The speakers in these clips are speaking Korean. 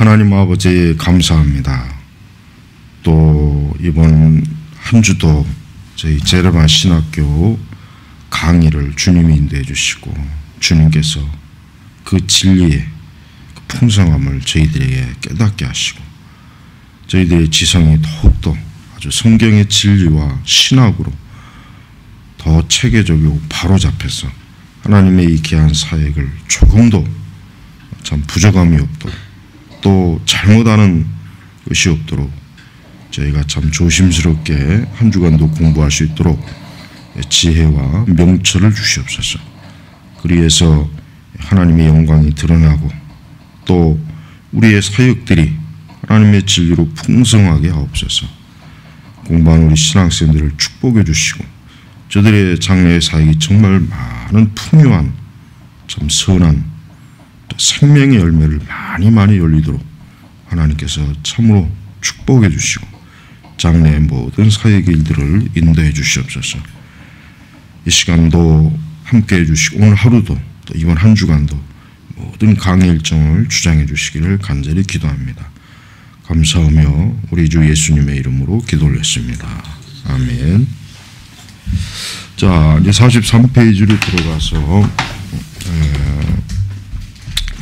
하나님 아버지 감사합니다. 또 이번 한 주도 저희 제르반 신학교 강의를 주님이 인도해 주시고 주님께서 그 진리의 그 풍성함을 저희들에게 깨닫게 하시고 저희들의 지성이 더욱더 아주 성경의 진리와 신학으로 더 체계적이고 바로 잡혀서 하나님의 이 귀한 사역을 조금도 참 부족함이 없도록 또 잘못하는 것이 없도록 저희가 참 조심스럽게 한 주간도 공부할 수 있도록 지혜와 명철을 주시옵소서. 그리해서 하나님의 영광이 드러나고 또 우리의 사역들이 하나님의 진리로 풍성하게 하옵소서. 공부하는 우리 신학생들을 축복해 주시고 저들의 장래의 사역이 정말 많은 풍요한 참 선한 생명의 열매를 많이 열리도록 하나님께서 참으로 축복해 주시고 장래의 모든 사역의 일들을 인도해 주시옵소서. 이 시간도 함께해 주시고 오늘 하루도 또 이번 한 주간도 모든 강의 일정을 주장해 주시기를 간절히 기도합니다. 감사하며 우리 주 예수님의 이름으로 기도 올렸습니다. 아멘. 자, 이제 43페이지로 들어가서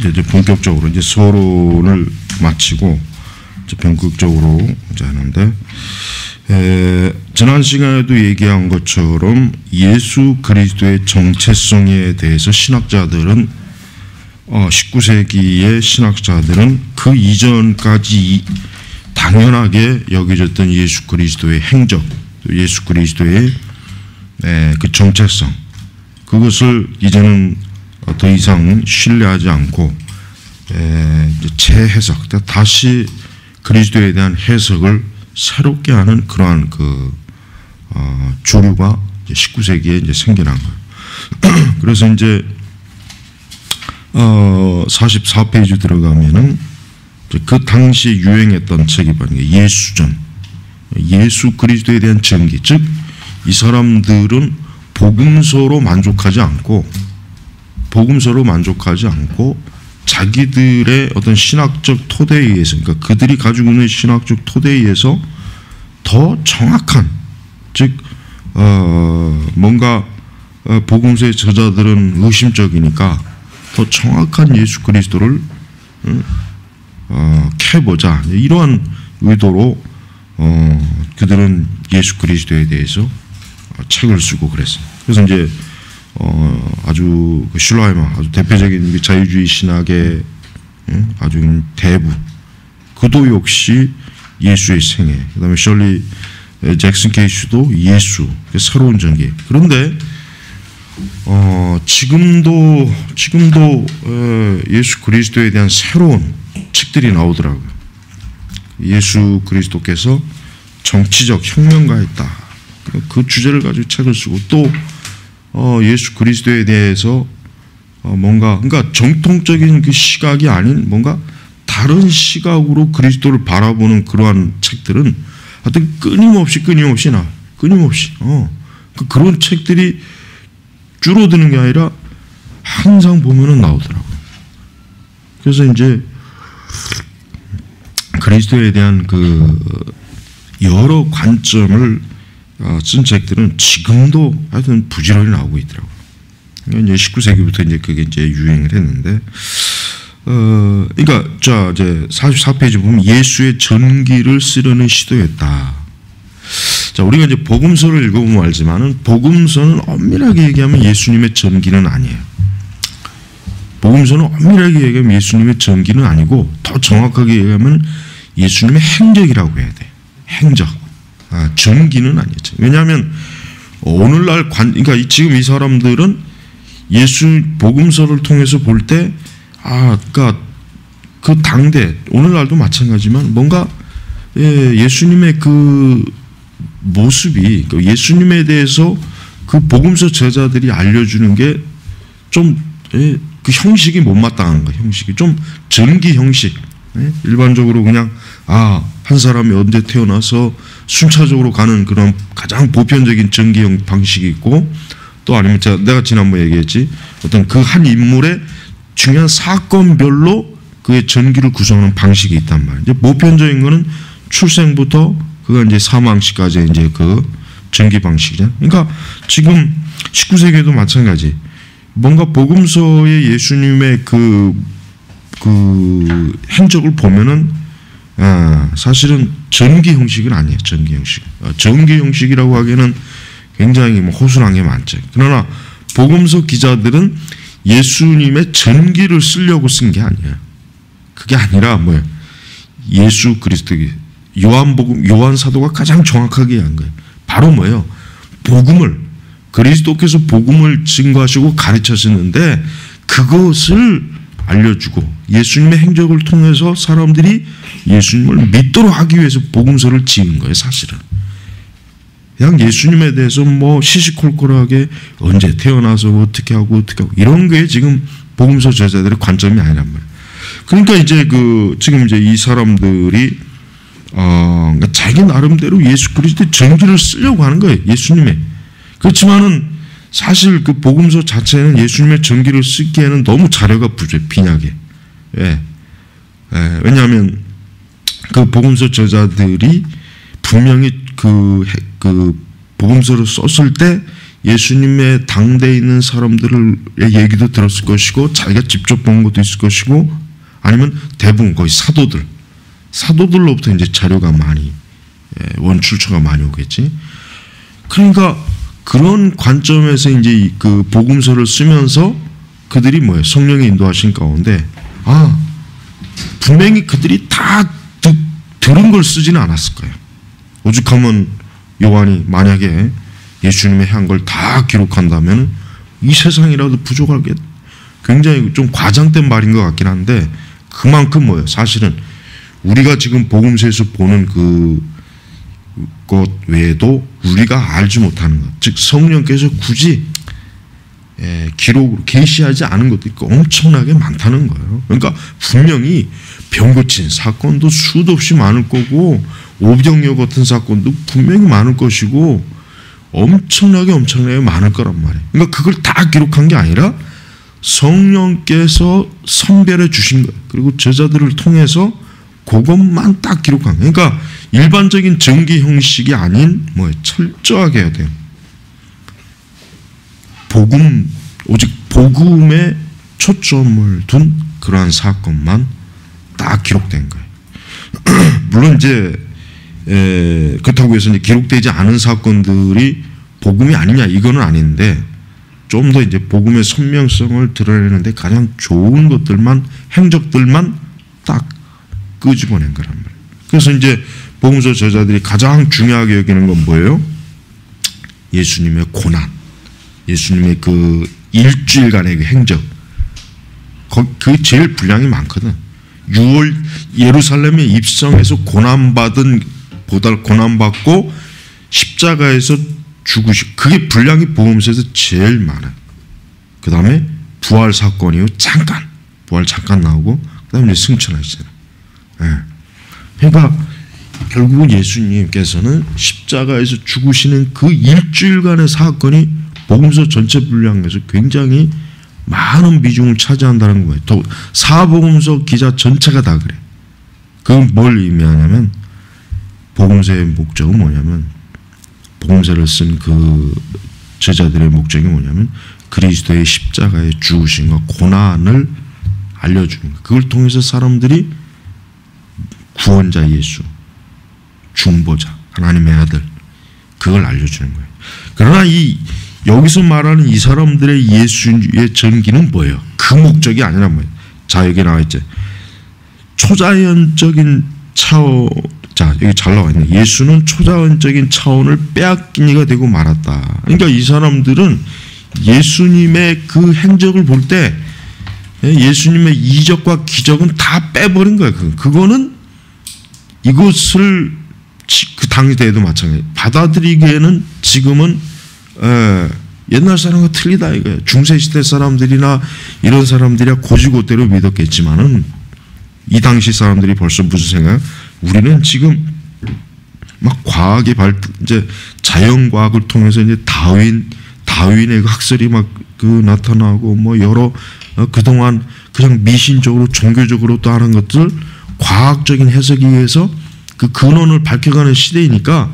이제 본격적으로 이제 서론을 마치고 이제 본격적으로 이제 하는데 지난 시간에도 얘기한 것처럼 예수 그리스도의 정체성에 대해서 신학자들은 19세기의 신학자들은 그 이전까지 당연하게 여겨졌던 예수 그리스도의 행적, 예수 그리스도의 그 정체성, 그것을 이제는 더 이상 신뢰하지 않고 재해석, 다시 그리스도에 대한 해석을 새롭게 하는 그러한 그 주류가 19세기에 이제 생겨난 거예요. 그래서 이제 44페이지 들어가면은 그 당시에 유행했던 책이 뭐냐, 예수전, 예수 그리스도에 대한 전기, 즉 이 사람들은 복음서로 만족하지 않고 자기들의 어떤 신학적 토대에 의해서, 그러니까 그들이 가지고 있는 신학적 토대에 의해서 더 정확한, 즉 뭔가 복음서의 저자들은 의심적이니까 더 정확한 예수 그리스도를 캐보자, 이러한 의도로 그들은 예수 그리스도에 대해서 책을 쓰고 그랬어요. 그래서 이제 아주 슐라이머, 아주 대표적인 자유주의 신학의 아주 대부, 그도 역시 예수의 생애, 그 다음에 셜리 잭슨 케이시도 예수, 새로운 전기. 그런데 지금도 예수 그리스도에 대한 새로운 책들이 나오더라고요. 예수 그리스도께서 정치적 혁명가였다, 그 주제를 가지고 책을 쓰고, 또 예수 그리스도에 대해서 뭔가, 그러니까 정통적인 그 시각이 아닌 뭔가 다른 시각으로 그리스도를 바라보는 그러한 책들은 하여튼 끊임없이 나와요. 끊임없이. 그런 책들이 줄어드는 게 아니라 항상 보면은 나오더라고요. 그래서 이제 그리스도에 대한 그 여러 관점을 쓴 책들은 지금도 하여튼 부지런히 나오고 있더라고요. 이제 19세기부터 이제 그게 이제 유행을 했는데, 그러니까 자 이제 44페이지 보면 예수의 전기를 쓰려는 시도였다. 자, 우리가 이제 복음서를 읽어보면 알지만은 복음서는 엄밀하게 얘기하면 예수님의 전기는 아니에요. 복음서는 엄밀하게 얘기하면 예수님의 전기는 아니고, 더 정확하게 얘기하면 예수님의 행적이라고 해야 돼. 행적. 전기는 아니죠. 왜냐하면 오늘날 그러니까 지금 이 사람들은 예수 복음서를 통해서 볼 때, 그러니까 그 당대, 오늘날도 마찬가지지만 뭔가 예수님의 그 모습이, 예수님에 대해서 그 복음서 저자들이 알려주는 게 좀 그 형식이 못마땅한 거예요. 형식이 좀 전기 형식. 일반적으로 그냥 한 사람이 언제 태어나서 순차적으로 가는 그런 가장 보편적인 전기형 방식이 있고, 또 아니면 내가 지난번에 얘기했지, 어떤 그 한 인물의 중요한 사건별로 그의 전기를 구성하는 방식이 있단 말이에요. 이제 보편적인 거는 출생부터 그가 이제 사망시까지 이제 그 전기 방식이잖아요. 그러니까 지금 19세기에도 마찬가지. 뭔가 복음서의 예수님의 그 행적을 보면은 사실은 전기 형식은 아니에요. 전기 형식. 전기 형식이라고 하기에는 굉장히 뭐 호술한 게 많죠. 그러나 복음서 기자들은 예수님의 전기를 쓰려고 쓴 게 아니에요. 그게 아니라 뭐예요? 예수 그리스도, 요한 사도가 가장 정확하게 한 거예요. 바로 뭐예요? 복음을, 그리스도께서 복음을 증거하시고 가르치셨는데 그것을 알려주고 예수님의 행적을 통해서 사람들이 예수님을 믿도록 하기 위해서 복음서를 지은 거예요. 사실은 그냥 예수님에 대해서 뭐 시시콜콜하게 언제 태어나서 어떻게 하고 이런 게 지금 복음서 저자들의 관점이 아니란 말이에요. 그러니까 이제 지금 이제 이 사람들이 그러니까 자기 나름대로 예수 그리스도의 전기를 쓰려고 하는 거예요. 예수님의. 그렇지만은 사실 그 복음서 자체는 예수님의 전기를 쓰기에는 너무 자료가 부족해, 빈약해. 왜냐하면 그 복음서 저자들이 분명히 그 복음서를 썼을 때 예수님의 당대에 있는 사람들의 얘기도 들었을 것이고 자기가 직접 본 것도 있을 것이고 아니면 대부분 거의 사도들로부터 이제 자료가 많이 원출처가 많이 오겠지. 그러니까 그런 관점에서 이제 그 복음서를 쓰면서 그들이 뭐예요? 성령이 인도하신 가운데 분명히 그들이 다 들은 걸 쓰지는 않았을 거예요. 오죽하면 요한이 만약에 예수님의 한 걸 다 기록한다면 이 세상이라도 부족할 게 굉장히 좀 과장된 말인 것 같긴 한데 그만큼 뭐예요? 사실은 우리가 지금 복음서에서 보는 것 외에도 우리가 알지 못하는 것, 즉 성령께서 굳이 기록으로 계시하지 않은 것도 있고 엄청나게 많다는 거예요. 그러니까 분명히 병 고친 사건도 수도 없이 많을 거고 오병이어 같은 사건도 분명히 많을 것이고 엄청나게 많을 거란 말이에요. 그러니까 그걸 다 기록한 게 아니라 성령께서 선별해 주신 거예요. 그리고 저자들을 통해서 그것만 딱 기록한 거예요. 그러니까 일반적인 전기 형식이 아닌 철저하게 해야 돼요. 오직 복음에 초점을 둔 그러한 사건만 딱 기록된 거예요. 물론 이제 그렇다고 해서 이제 기록되지 않은 사건들이 복음이 아니냐 이거는 아닌데 좀 더 이제 복음의 선명성을 드러내는데 가장 좋은 것들만 행적들만 딱 끄집어낸 거란 말이에요. 그래서 이제 복음서 저자들이 가장 중요하게 여기는 건 뭐예요? 예수님의 고난, 예수님의 그 일주일간의 그 행적, 그게 제일 분량이 많거든. 6월 예루살렘에 입성해서 고난받고 십자가에서 죽으시고 그게 분량이 복음서에서 제일 많아요. 그 다음에 부활 사건이요. 부활 잠깐 나오고 그 다음에 승천하시잖아요. 그러니까 결국은 예수님께서는 십자가에서 죽으시는 그 일주일간의 사건이 복음서 전체 분량에서 굉장히 많은 비중을 차지한다는 거예요. 또 사복음서 기자 전체가 다 그래. 그건 뭘 의미하냐면 복음서의 목적은 뭐냐면 복음서를 쓴 그 저자들의 목적이 뭐냐면 그리스도의 십자가의 죽으심과 고난을 알려주는 거예요. 그걸 통해서 사람들이 구원자 예수, 중보자, 하나님의 아들 그걸 알려주는 거예요. 그러나 여기서 말하는 이 사람들의 예수의 전기는 뭐예요? 그 목적이 아니란 말이에요. 자, 여기 나와 있죠. 초자연적인 차원, 자, 여기 잘 나와 있네. 예수는 초자연적인 차원을 빼앗긴 이가 되고 말았다. 그러니까 이 사람들은 예수님의 그 행적을 볼 때 예수님의 이적과 기적은 다 빼버린 거예요. 그거는 이것을 그 당시에도 마찬가지. 받아들이기에는 지금은 옛날 사람과 틀리다 이거예요. 중세시대 사람들이나 이런 사람들이야 고지고대로 믿었겠지만은 이 당시 사람들이 벌써 무슨 생각? 우리는 지금 막 과학이 이제 자연과학을 통해서 이제 다윈의 학설이 막 나타나고 뭐 여러 그동안 그냥 미신적으로 종교적으로 또 하는 것들 과학적인 해석에 의해서 그 근원을 밝혀가는 시대이니까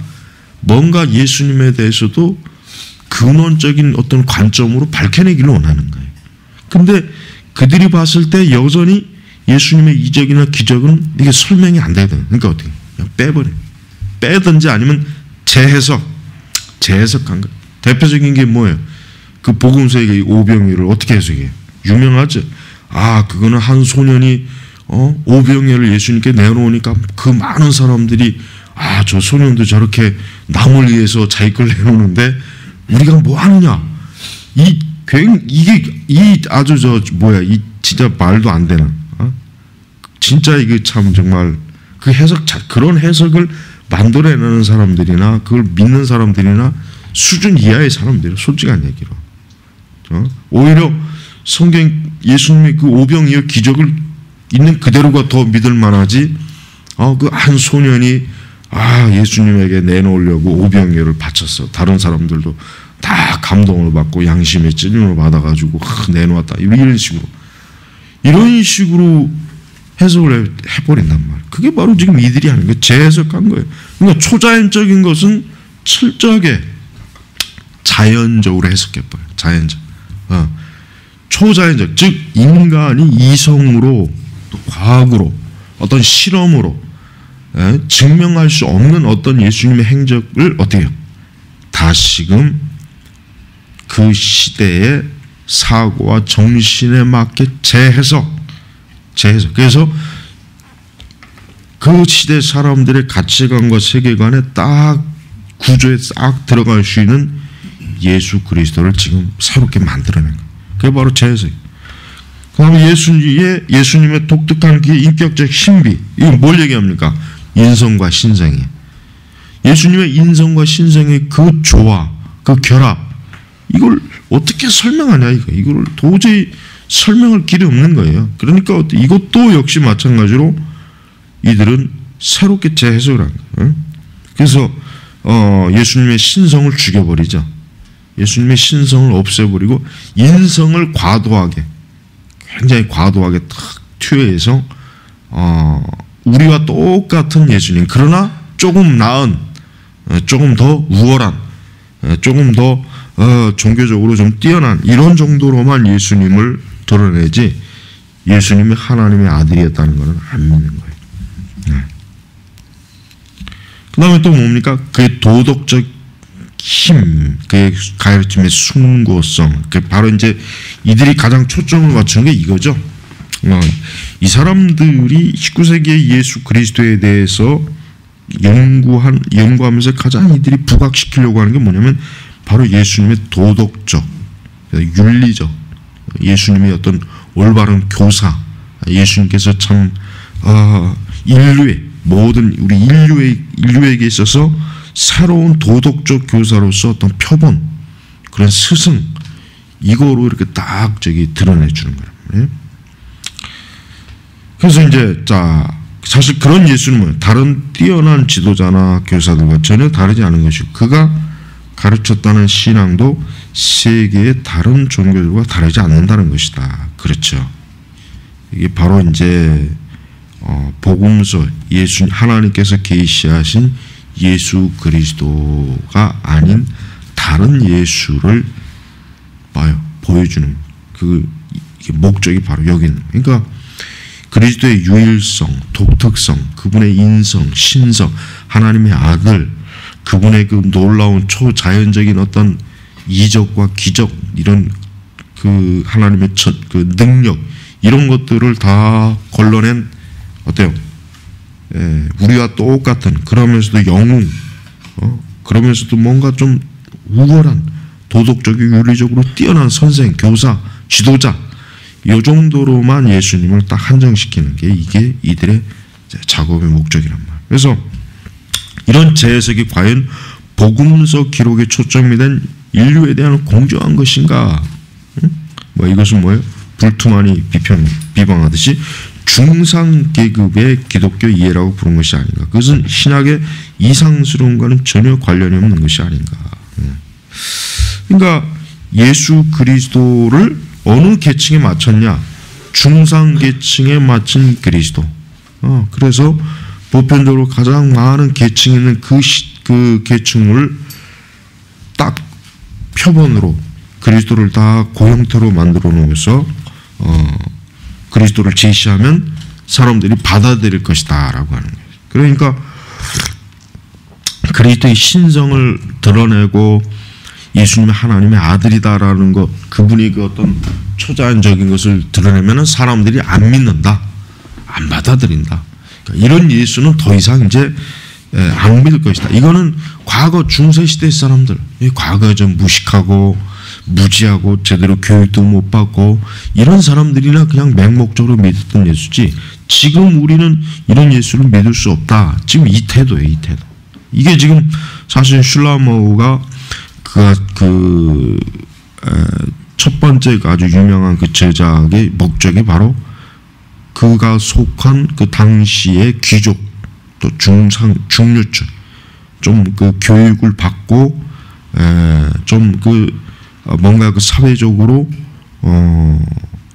뭔가 예수님에 대해서도 근원적인 어떤 관점으로 밝혀내기를 원하는 거예요. 근데 그들이 봤을 때 여전히 예수님의 이적이나 기적은 이게 설명이 안 되거든. 그러니까 어떻게 그냥 빼버려. 빼든지 아니면 재해석한 거예요. 대표적인 게 뭐예요? 그 복음서의 오병이어를 어떻게 해석해요? 유명하죠. 아, 그거는 한 소년이 오병이어를 예수님께 내놓으니까 그 많은 사람들이 아, 저 소년도 저렇게 남을 위해서 자기 걸 내놓는데 우리가 뭐 하느냐? 이게 아주 이 진짜 말도 안 되는. 진짜 이게 참 정말 그 해석 그런 해석을 만들어내는 사람들이나 그걸 믿는 사람들이나 수준 이하의 사람들이 솔직한 얘기로. 오히려 성경 예수님의 그 오병이어 기적을 있는 그대로가 더 믿을 만하지. 그 한 소년이 예수님에게 내놓으려고 오병이어를 바쳤어. 다른 사람들도 다 감동을 받고 양심의 찔림을 받아가지고 내놓았다. 이런 식으로 해석을 해버린단 말이에요. 그게 바로 지금 이들이 하는 게 재해석한 거예요. 그러니까 초자연적인 것은 철저하게 자연적으로 해석해버려요. 자연적. 초자연적, 즉 인간이 이성으로 또 과학으로 어떤 실험으로 증명할 수 없는 어떤 예수님의 행적을 어떻게 해요? 다시금 그 시대의 사고와 정신에 맞게 재해석. 그래서 그 시대 사람들의 가치관과 세계관에 딱 구조에 싹 들어갈 수 있는 예수 그리스도를 지금 새롭게 만들어낸 거예요. 그게 바로 재해석이에요. 그 다음에 예수님의 독특한 그 인격적 신비, 이건 뭘 얘기합니까? 인성과 신성이에요. 예수님의 인성과 신성의 그 조화, 그 결합, 이걸 어떻게 설명하냐, 이걸 도저히 설명할 길이 없는 거예요. 그러니까 이것도 역시 마찬가지로 이들은 새롭게 재해석을 한 거예요. 그래서 예수님의 신성을 죽여버리죠. 예수님의 신성을 없애버리고 인성을 굉장히 과도하게 탁 투여해서 우리와 똑같은 예수님, 그러나 조금 나은, 조금 더 우월한, 조금 더 종교적으로 좀 뛰어난 이런 정도로만 예수님을 드러내지 예수님이 하나님의 아들이었다는 것은 안 믿는 거예요. 그 다음에 또 뭡니까? 그의 도덕적 힘, 그의 가르침의 숭고성, 바로 이제 이들이 가장 초점을 맞추는 게 이거죠. 이 사람들이 19세기의 예수 그리스도에 대해서 연구하면서 가장 이들이 부각시키려고 하는 게 뭐냐면 바로 예수님의 도덕적, 윤리적, 예수님의 어떤 올바른 교사, 예수님께서 참 인류의 모든 우리 인류에게 있어서 새로운 도덕적 교사로서 어떤 표본, 그런 스승, 이거로 이렇게 딱 드러내 주는 거예요. 그래서 이제 사실 그런 예수님은 다른 뛰어난 지도자나 교사들과 전혀 다르지 않은 것이고, 그가 가르쳤다는 신앙도 세계의 다른 종교들과 다르지 않는다는 것이다. 그렇죠. 이게 바로 이제 복음서, 하나님께서 계시하신 예수 그리스도가 아닌 다른 예수를 보여주는 이게 목적이 바로 여기 있는 거예요. 그러니까 그리스도의 유일성, 독특성, 그분의 인성, 신성, 하나님의 아들, 그분의 그 놀라운 초자연적인 어떤 이적과 기적, 이런 그 하나님의 그 능력, 이런 것들을 다 걸러낸 어때요? 우리와 똑같은, 그러면서도 영웅, 그러면서도 뭔가 좀 우월한, 도덕적이고 윤리적으로 뛰어난 선생, 교사, 지도자, 이 정도로만 예수님을 딱 한정시키는 게 이게 이들의 작업의 목적이란 말이에요. 그래서 이런 재해석이 과연 복음서 기록에 초점이 된 인류에 대한 공정한 것인가? 이것은 뭐예요? 불투만이 비방하듯이 중상계급의 기독교 이해라고 부른 것이 아닌가. 그것은 신학의 이상스러움과는 전혀 관련이 없는 것이 아닌가. 그러니까 예수 그리스도를 어느 계층에 맞췄냐? 중상계층에 맞춘 그리스도. 그래서 보편적으로 가장 많은 계층이 있는 그 계층을 딱 표본으로 그리스도를 다 고형태로 만들어 놓으면서 그리스도를 제시하면 사람들이 받아들일 것이다 라고 하는 거예요. 그러니까 그리스도의 신성을 드러내고 예수님의 하나님의 아들이다라는 것, 그분이 그 어떤 초자연적인 것을 드러내면 사람들이 안 믿는다, 안 받아들인다. 그러니까 이런 예수는 더 이상 이제 안 믿을 것이다. 이거는 과거 중세시대 사람들, 과거에 좀 무식하고 무지하고 제대로 교육도 못 받고 이런 사람들이나 그냥 맹목적으로 믿었던 예수지, 지금 우리는 이런 예수를 믿을 수 없다. 지금 이 태도예요, 이 태도. 이게 지금 사실 슐라모가 첫 번째 아주 유명한 그 제작의 목적이 바로 그가 속한 그 당시의 귀족 또 중류층 좀 그 교육을 받고 좀 그 뭔가 그 사회적으로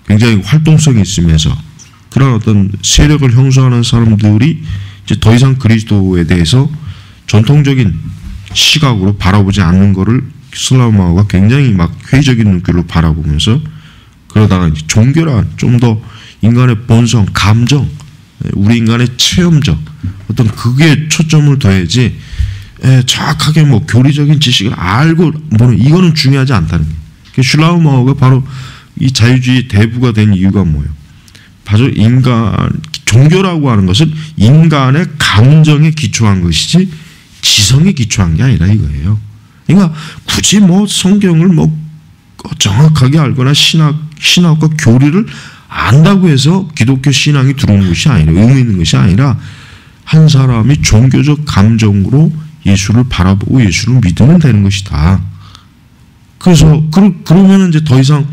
굉장히 활동성이 있으면서 그런 어떤 세력을 형성하는 사람들이 이제 더 이상 그리스도에 대해서 전통적인 시각으로 바라보지 않는 거를 슬라우마우가 굉장히 막 회의적인 눈길로 바라보면서, 그러다가 이제 종교란 좀 더 인간의 본성, 감정, 우리 인간의 체험적 어떤 그게 초점을 둬야지 정확하게 뭐 교리적인 지식을 알고 뭐는 이거는 중요하지 않다는 거예요. 슐라우마우가 바로 이 자유주의 대부가 된 이유가 뭐예요? 바로 종교라고 하는 것은 인간의 감정에 기초한 것이지 지성에 기초한 게 아니라 이거예요. 그러니까 굳이 뭐 성경을 뭐 정확하게 알거나 신학과 교리를 안다고 해서 기독교 신앙이 들어오는 것이 아니라, 의미 있는 것이 아니라 한 사람이 종교적 감정으로 예수를 바라보고 예수를 믿으면 되는 것이다. 그래서 그러면 이제 더 이상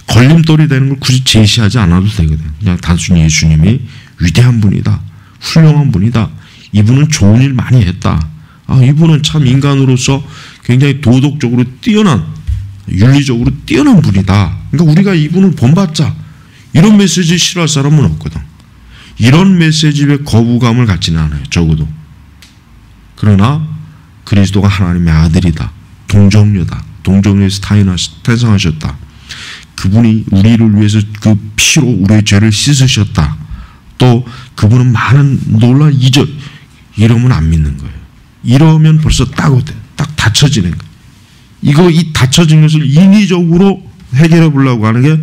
걸림돌이 되는 걸 굳이 제시하지 않아도 되거든. 그냥 단순히 예수님이 위대한 분이다, 훌륭한 분이다, 이분은 좋은 일 많이 했다, 이분은 참 인간으로서 굉장히 도덕적으로 뛰어난, 윤리적으로 뛰어난 분이다. 그러니까 우리가 이분을 본받자. 이런 메시지 싫어할 사람은 없거든. 이런 메시지에 거부감을 갖지는 않아요, 적어도. 그러나 그리스도가 하나님의 아들이다, 동정녀다, 동정녀에서 탄생하셨다, 그분이 우리를 위해서 그 피로 우리의 죄를 씻으셨다, 또 그분은 많은 놀라운 이적, 이러면 안 믿는 거예요. 이러면 벌써 딱 닫혀지는 거예요. 이 닫혀진 것을 인위적으로 해결해 보려고 하는 게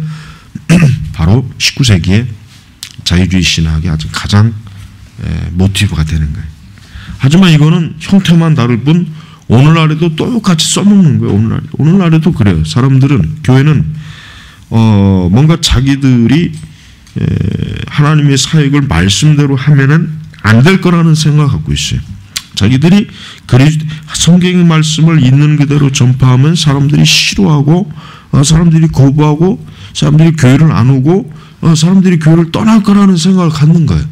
바로 19세기의 자유주의 신학의 아주 가장 모티브가 되는 거예요. 하지만 이거는 형태만 다를 뿐 오늘날에도 똑같이 써먹는 거예요. 오늘날에도 그래요. 사람들은, 교회는 뭔가 자기들이 하나님의 사역을 말씀대로 하면은 안 될 거라는 생각을 갖고 있어요. 자기들이 성경의 말씀을 있는 그대로 전파하면 사람들이 싫어하고, 사람들이 거부하고, 사람들이 교회를 안 오고, 사람들이 교회를 떠날 거라는 생각을 갖는 거예요.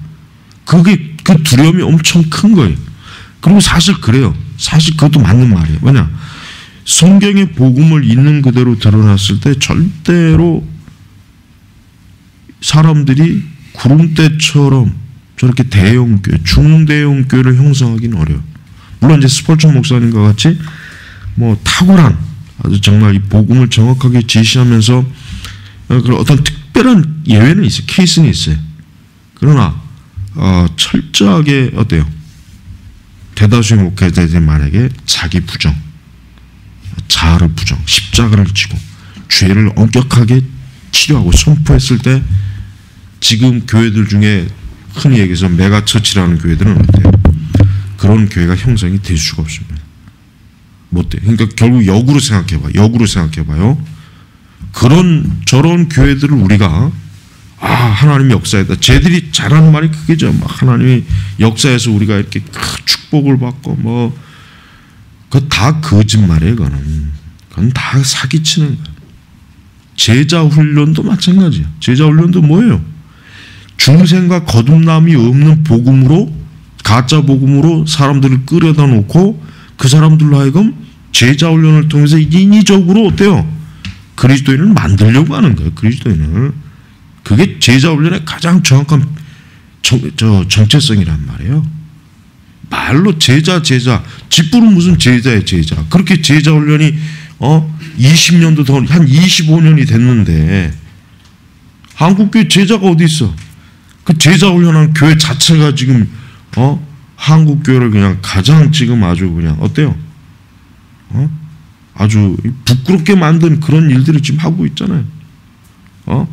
그 두려움이 엄청 큰 거예요. 그리고 사실 그래요. 사실 그것도 맞는 말이에요. 왜냐? 성경의 복음을 있는 그대로 드러났을 때 절대로 사람들이 구름대처럼 저렇게 대형교회, 중대형교회를 형성하기는 어려워요. 물론 이제 스펄전 목사님과 같이 뭐 탁월한, 아주 정말 이 복음을 정확하게 제시하면서 그런 어떤 특별한 예외는 있어요. 케이스는 있어요. 그러나 철저하게 어때요? 대다수의 목회자들이 만약에 자기 부정, 자아를 부정, 십자가를 지고 죄를 엄격하게 치료하고 선포했을 때 지금 교회들 중에 흔히 얘기해서 메가처치라는 교회들은 어때요? 그런 교회가 형성이 될 수가 없습니다. 못 돼요. 그러니까 결국 역으로 생각해봐요. 저런 교회들을 우리가 하나님 역사에다, 쟤들이 잘하는 말이 그게죠. 하나님이 역사에서 우리가 이렇게 축복을 받고 그거 다 거짓말이에요. 그건 다 사기치는 거예요. 제자 훈련도 마찬가지예요. 제자 훈련도 뭐예요? 중생과 거듭남이 없는 복음으로, 가짜 복음으로 사람들을 끌어다 놓고 그 사람들로 하여금 제자 훈련을 통해서 인위적으로 어때요? 그리스도인을 만들려고 하는 거예요. 그리스도인을. 그게 제자 훈련의 가장 정확한 정체성이란 말이에요. 말로 제자, 뒷부는 무슨 제자예요, 제자. 그렇게 제자 훈련이 20년도 더, 한 25년이 됐는데 한국교회 제자가 어디 있어? 그 제자 훈련하는 교회 자체가 지금 한국교회를 그냥 가장 지금 아주 그냥 어때요? 아주 부끄럽게 만든 그런 일들을 지금 하고 있잖아요.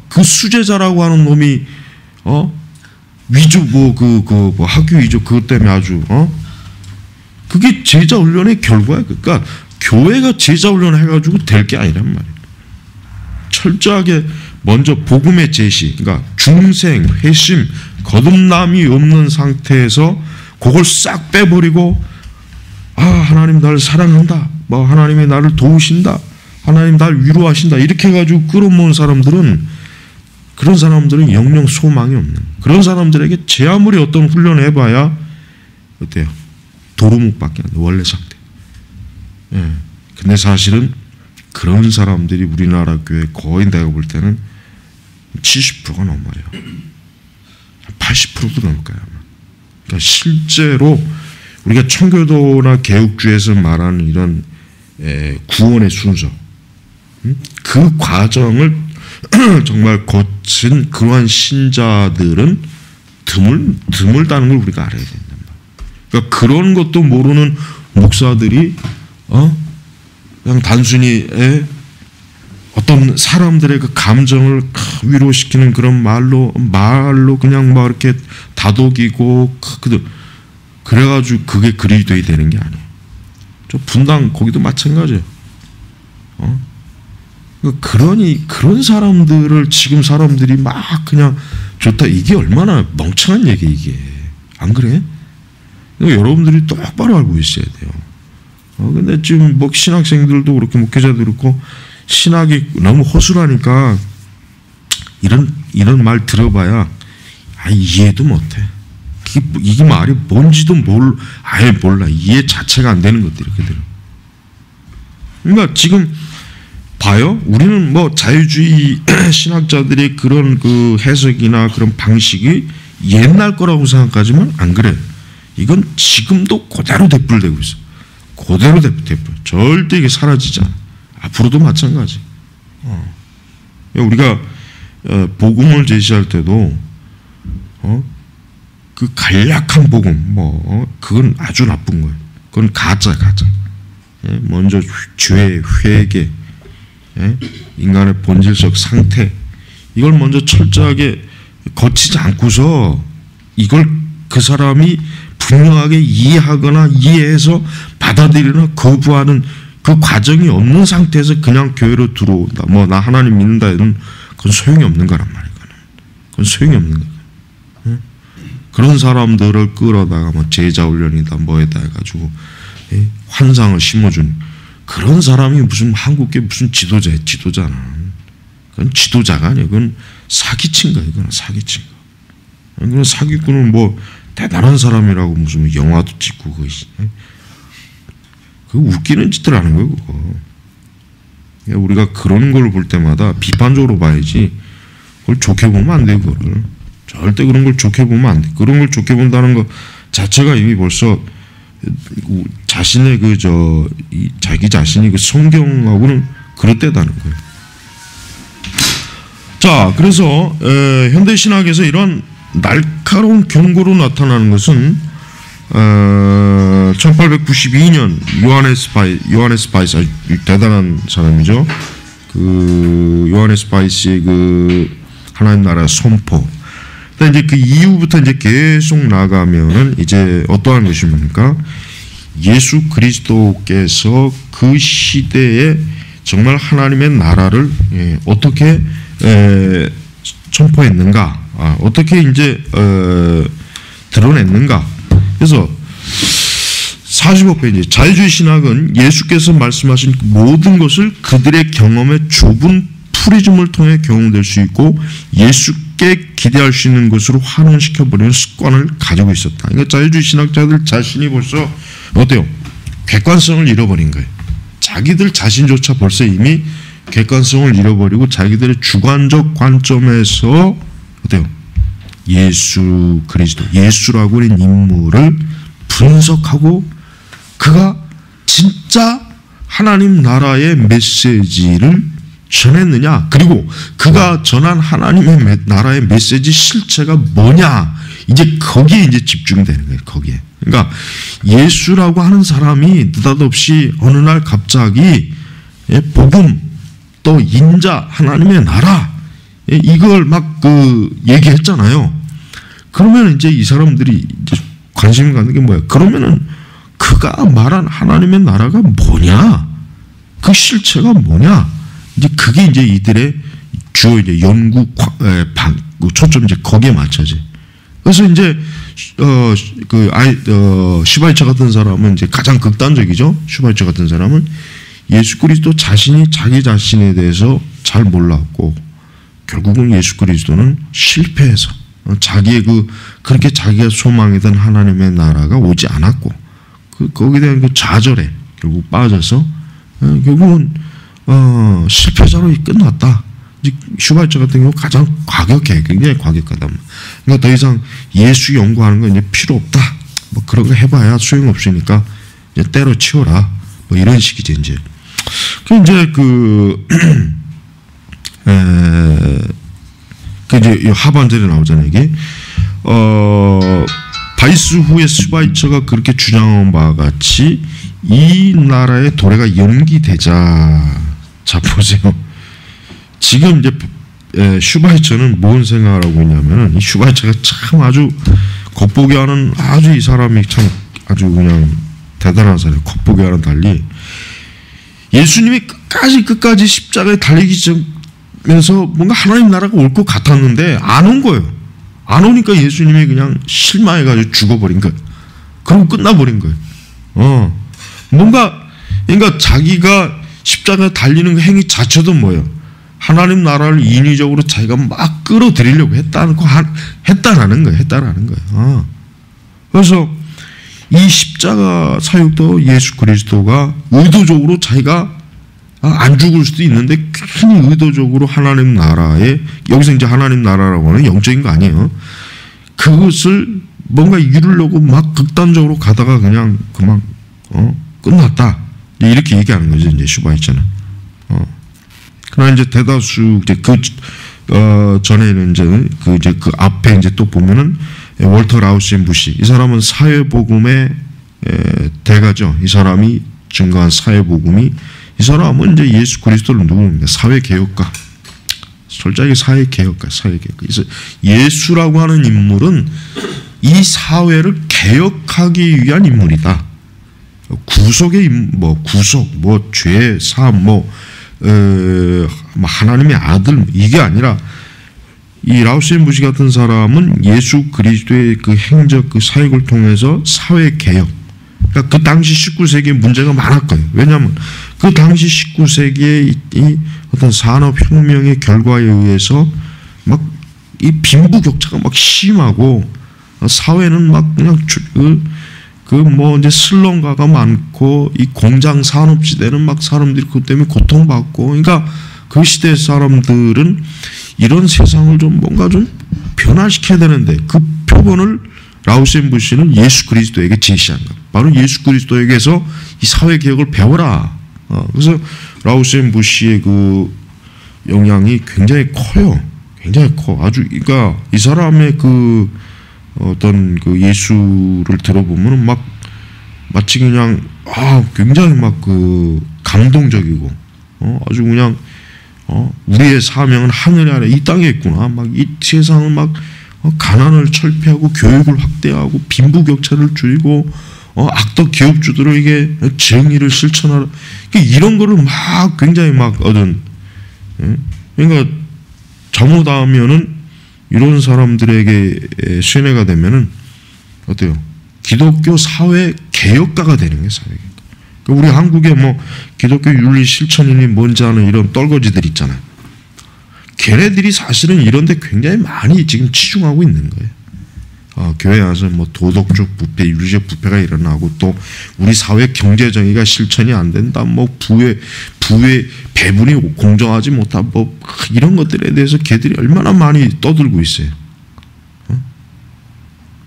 그 수제자라고 하는 놈이 위조 학교 위조 그것 때문에 아주 그게 제자 훈련의 결과야. 그러니까 교회가 제자 훈련을 해가지고 될 게 아니란 말이에요. 철저하게 먼저 복음의 제시, 그러니까 중생, 회심, 거듭남이 없는 상태에서 그걸 싹 빼버리고 하나님 나를 사랑한다, 하나님이 나를 도우신다, 하나님 나를 위로하신다 이렇게 해가지고 끌어모은 사람들은 그런 사람들은 영영 소망이 없는 그런 사람들에게 제 아무리 어떤 훈련을 해봐야 어때요? 도루묵밖에 안 돼. 원래 상태. 예. 근데 사실은 그런 사람들이 우리나라 교회 거의 내가 볼 때는 70%가 넘어요. 80%도 넘을 거야. 그러니까 실제로 우리가 청교도나 개혁주에서 말하는 이런 구원의 순서, 그 과정을 정말 거친 그러한 신자들은 드물다는 걸 우리가 알아야 된단 말이야. 그러니까 그런 것도 모르는 목사들이 그냥 단순히 어떤 사람들의 그 감정을 위로시키는 그런 말로 그냥 막 이렇게 다독이고 그래가지고 그게 그리스도이 되는 게 아니에요. 저 분당 거기도 마찬가지예요. 그러니 그런 사람들을 지금 사람들이 막 그냥 좋다, 이게 얼마나 멍청한 얘기 이게. 안 그래? 여러분들이 똑바로 알고 있어야 돼요. 근데 지금 신학생들도 그렇고 목회자도 그렇고 신학이 너무 허술하니까 이런 말 들어봐야 이해도 못해. 이게 말이 뭔지도 아예 몰라. 이해 자체가 안 되는 것들이 이렇게 들어. 그러니까 지금 봐요. 우리는 자유주의 신학자들의 그런 그 해석이나 그런 방식이 옛날 거라고 생각하지만 안 그래. 이건 지금도 그대로 대뿔되고 있어. 그대로 대뿔. 절대 이게 사라지지 않아. 앞으로도 마찬가지. 우리가 복음을 제시할 때도 그 간략한 복음 그건 아주 나쁜 거예요. 그건 가짜. 먼저 죄, 회개, 인간의 본질적 상태, 이걸 먼저 철저하게 거치지 않고서 이걸 그 사람이 분명하게 이해하거나 이해해서 받아들이거나 거부하는 그 과정이 없는 상태에서 그냥 교회로 들어온다. 나 하나님 믿는다. 이런 그건 소용이 없는 거란 말이에요. 그건 소용이 없는 거예요. 그런 사람들을 끌어다가 제자 훈련이다 뭐에다 해가지고 환상을 심어준 그런 사람이 무슨 한국계 무슨 지도자야. 그건 지도자가 아니에요. 그건 사기친 거예요. 그건 사기친 거. 그건 사기꾼은 대단한 사람이라고 무슨 영화도 찍고 그 웃기는 짓들 하는 거예요. 그거. 우리가 그런 걸 볼 때마다 비판적으로 봐야지 그걸 좋게 보면 안 돼요. 그거를 절대 그런 걸 좋게 보면 안 돼. 그런 걸 좋게 본다는 것 자체가 이미 벌써 자신의 자기 자신이 그 성경하고는 그릇되다는 거예요. 자, 그래서 현대 신학에서 이런 날카로운 경고로 나타나는 것은 1892년 요하네스 바이스 아주 대단한 사람이죠. 그 요하네스 바이스의 그 하나님 나라 선포. 이제 그 이후부터 이제 계속 나가면은 이제 어떠한 것입니까? 예수 그리스도께서 그 시대에 정말 하나님의 나라를 어떻게 선포했는가, 어떻게 이제 드러냈는가. 그래서 45페이지 자유주의 신학은 예수께서 말씀하신 모든 것을 그들의 경험의 좁은 프리즘을 통해 경험될 수 있고 예수께 기대할 수 있는 것으로 환원시켜버리는 습관을 가지고 있었다. 그러니까 자유주의 신학자들 자신이 벌써 어때요? 객관성을 잃어버린 거예요. 자기들 자신조차 벌써 이미 객관성을 잃어버리고 자기들의 주관적 관점에서 어때요? 예수 그리스도, 예수라고 하는 인물을 분석하고 그가 진짜 하나님 나라의 메시지를 전했느냐, 그리고 그가 전한 하나님의 나라의 메시지 실체가 뭐냐, 이제 거기에 이제 집중이 되는 거예요. 거기에. 그러니까 예수라고 하는 사람이 느닷없이 어느 날 갑자기 복음 또 인자 하나님의 나라 이걸 막 얘기했잖아요. 그러면 이제 이 사람들이 이제 관심 갖는 게 뭐야? 그러면은 그가 말한 하나님의 나라가 뭐냐? 그 실체가 뭐냐? 이제 그게 이제 이들의 주요 이제 연구 초점 이제 거기에 맞춰지. 그래서 이제 슈바이처 같은 사람은 이제 가장 극단적이죠. 슈바이처 같은 사람은 예수 그리스도 자신이 자기 자신에 대해서 잘 몰랐고 결국은 예수 그리스도는 실패해서 자기의 그렇게 자기가 소망했던 하나님의 나라가 오지 않았고 거기에 대한 그 좌절에 결국 빠져서 결국은 실패자로 끝났다. 슈바이처 같은 경우 가장 과격해, 굉장히 과격하다. 그러니까 더 이상 예수 연구하는 건 이제 필요 없다. 뭐 그런 거 해봐야 소용 없으니까 이제 때려치워라. 뭐 이런 식이지 이제. 이제 이제 하반절에 나오잖아요. 이게 바이스 후에 슈바이처가 그렇게 주장한 바와 같이 이 나라의 도래가 연기되자. 자 보세요. 지금 이제 슈바이처는 뭔 생각을 하고 있냐면은 이 슈바이처가 참 아주 겉보기 하는 아주 이 사람이 참 아주 그냥 대단한 사람이에요. 겉보기 하는 달리 예수님이 끝까지 십자가에 달리기 전면서 뭔가 하나님 나라가 올 것 같았는데 안 온 거예요. 안 오니까 예수님이 그냥 실망해가지고 죽어버린 거예요. 그럼 끝나버린 거예요. 그러니까 자기가 십자가에 달리는 행위 자체도 뭐예요? 하나님 나라를 인위적으로 자기가 막 끌어들이려고 했다라는 거예요. 그래서 이 십자가 사역도 예수 그리스도가 의도적으로 자기가 안 죽을 수도 있는데 괜히 의도적으로 하나님 나라에, 여기서 이제 하나님 나라라고 하는 영적인 거 아니에요. 그것을 뭔가 이루려고 막 극단적으로 가다가 그냥 그만 끝났다. 이렇게 얘기하는 거죠. 이제 슈바이처는. 그러나 이제 대다수 이제 전에는 이제 그 앞에 이제 또 보면은 월터 라우센 부시, 이 사람은 사회복음의 대가죠. 이 사람이 증거한 사회복음이, 이 사람은 이제 예수 그리스도를 누굽니까? 사회개혁가. 솔직하게 사회개혁가. 그래서 예수라고 하는 인물은 이 사회를 개혁하기 위한 인물이다. 구속, 죄 사함, 하나님의 아들, 이게 아니라 이 라우센 부시 같은 사람은 예수 그리스도의 그 행적, 그 사역을 통해서 사회 개혁. 그러니까 그 당시 19세기에 문제가 많았거든요. 왜냐하면 그 당시 19세기에 이 어떤 산업혁명의 결과에 의해서 막 이 빈부격차가 막 심하고 사회는 막 그냥 이제 슬럼가가 많고 이 공장 산업시대는 막 사람들이 그것 때문에 고통받고, 그러니까 그 시대 사람들은 이런 세상을 좀 뭔가 좀 변화시켜야 되는데 그 표본을 라우센 부시는 예수 그리스도에게 제시한 거예요. 바로 예수 그리스도에게서 이 사회 개혁을 배워라. 그래서 라우센 부시의 그 영향이 굉장히 커요. 굉장히 커. 아주 그러니까 이 사람의 그 어떤 그 예수를 들어보면은 막 마치 그냥 굉장히 막 그 감동적이고 아주 그냥 우리의 사명은 하늘 아래 이 땅에 있구나. 막 이 세상을 막 가난을 철폐하고 교육을 확대하고 빈부격차를 줄이고 악덕 기업주들에게 정의를 실천하라. 이런 거를 막 굉장히 막 그러니까 잘못하면은 이런 사람들에게 순회가 되면은 어때요? 기독교 사회 개혁가가 되는 게 사회 개혁가. 그러니까 우리 한국에 뭐 기독교 윤리 실천인이 뭔지 아는 이런 떨거지들 있잖아요. 걔네들이 사실은 이런데 굉장히 많이 지금 치중하고 있는 거예요. 교회 와서 뭐 도덕적 부패, 윤리적 부패가 일어나고 또 우리 사회 경제 정의가 실천이 안 된다, 뭐 부의 배분이 공정하지 못한 뭐 이런 것들에 대해서 걔들이 얼마나 많이 떠들고 있어요.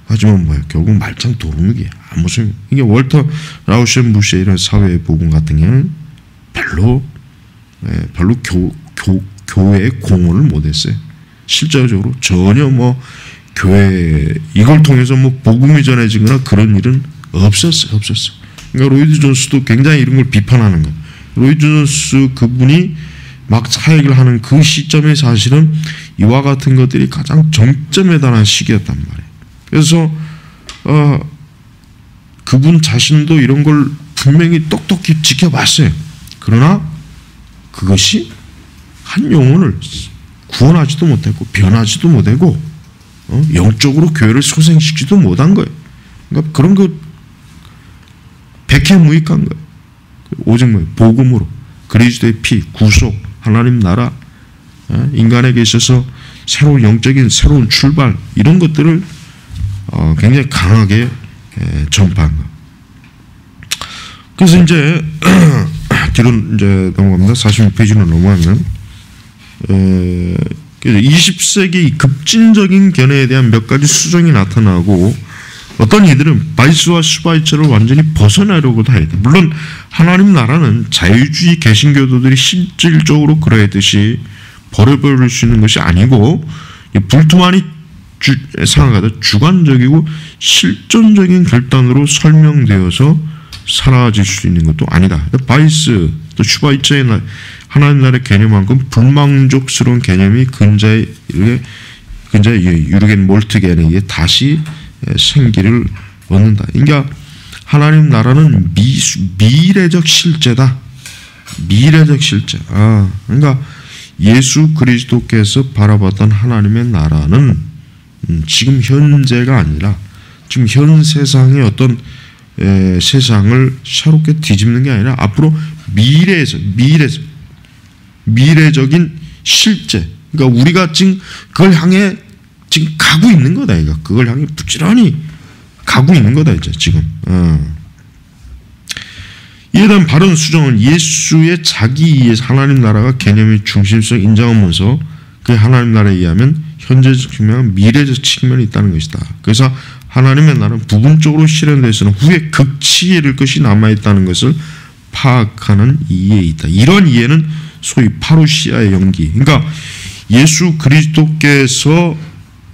하지만 뭐야, 결국 말짱 도루묵이야. 아무 소용. 이게 월터 라우셴부시의 이런 사회 복음 같은 경우는 별로 교회에 공헌을 못했어요. 실제적으로 전혀 뭐 교회 이걸 통해서 뭐 복음이 전해지거나 그런 일은 없었어요. 그러니까 로이드 존스도 굉장히 이런 걸 비판하는 거예요. 로이드 존스 그분이 막 사역을 하는 그 시점에 사실은 이와 같은 것들이 가장 정점에 달한 시기였단 말이에요. 그래서 그분 자신도 이런 걸 분명히 똑똑히 지켜봤어요. 그러나 그것이 한 영혼을 구원하지도 못했고 변하지도 못하고 영적으로 교회를 소생시키지도 못한 거예요. 그러니까 그런 거 백해무익한 거예요. 오직 뭐 복음으로 그리스도의 피, 구속, 하나님 나라, 인간에게 있어서 새로운 영적인 새로운 출발 이런 것들을 굉장히 강하게 전파한 거. 그래서 이제 뒤로 이제 넘어갑니다. 46페이지로 넘어가면 20세기 급진적인 견해에 대한 몇 가지 수정이 나타나고 어떤 이들은 바이스와 슈바이처를 완전히 벗어나려고도 해야 돼. 물론 하나님 나라는 자유주의 개신교도들이 실질적으로 그러했듯이 버려버릴 수 있는 것이 아니고 불투만이 생각하다 주관적이고 실존적인 결단으로 설명되어서 사라질 수 있는 것도 아니다. 바이스 또 슈바이처의 하나님 나라의 개념만큼 불만족스러운 개념이 근자의 유르겐 몰트겐에게 다시 생기를 얻는다. 그러니까 하나님 나라는 미래적 실제다. 미래적 실제. 그러니까 예수 그리스도께서 바라봤던 하나님의 나라는 지금 현재가 아니라 지금 현 세상의 어떤 세상을 새롭게 뒤집는 게 아니라 앞으로 미래적인 실제. 그러니까 우리가 지금 그걸 향해 지금 가고 있는 거다. 이거 그걸 향해 부지런히 가고 있는 거다 이제 지금. 이에 대한 바른 수정은 예수의 자기 이해에서 하나님 나라가 개념의 중심성 인정하면서 그 하나님 나라에 의하면 현재적 측면, 미래적 측면이 있다는 것이다. 그래서 하나님의 나라는 부분적으로 실현되어서는 후에 극치에 이를 것이 남아있다는 것을 파악하는 이해에 있다. 이런 이해는 소위 파루시아의 연기. 그러니까 예수 그리스도께서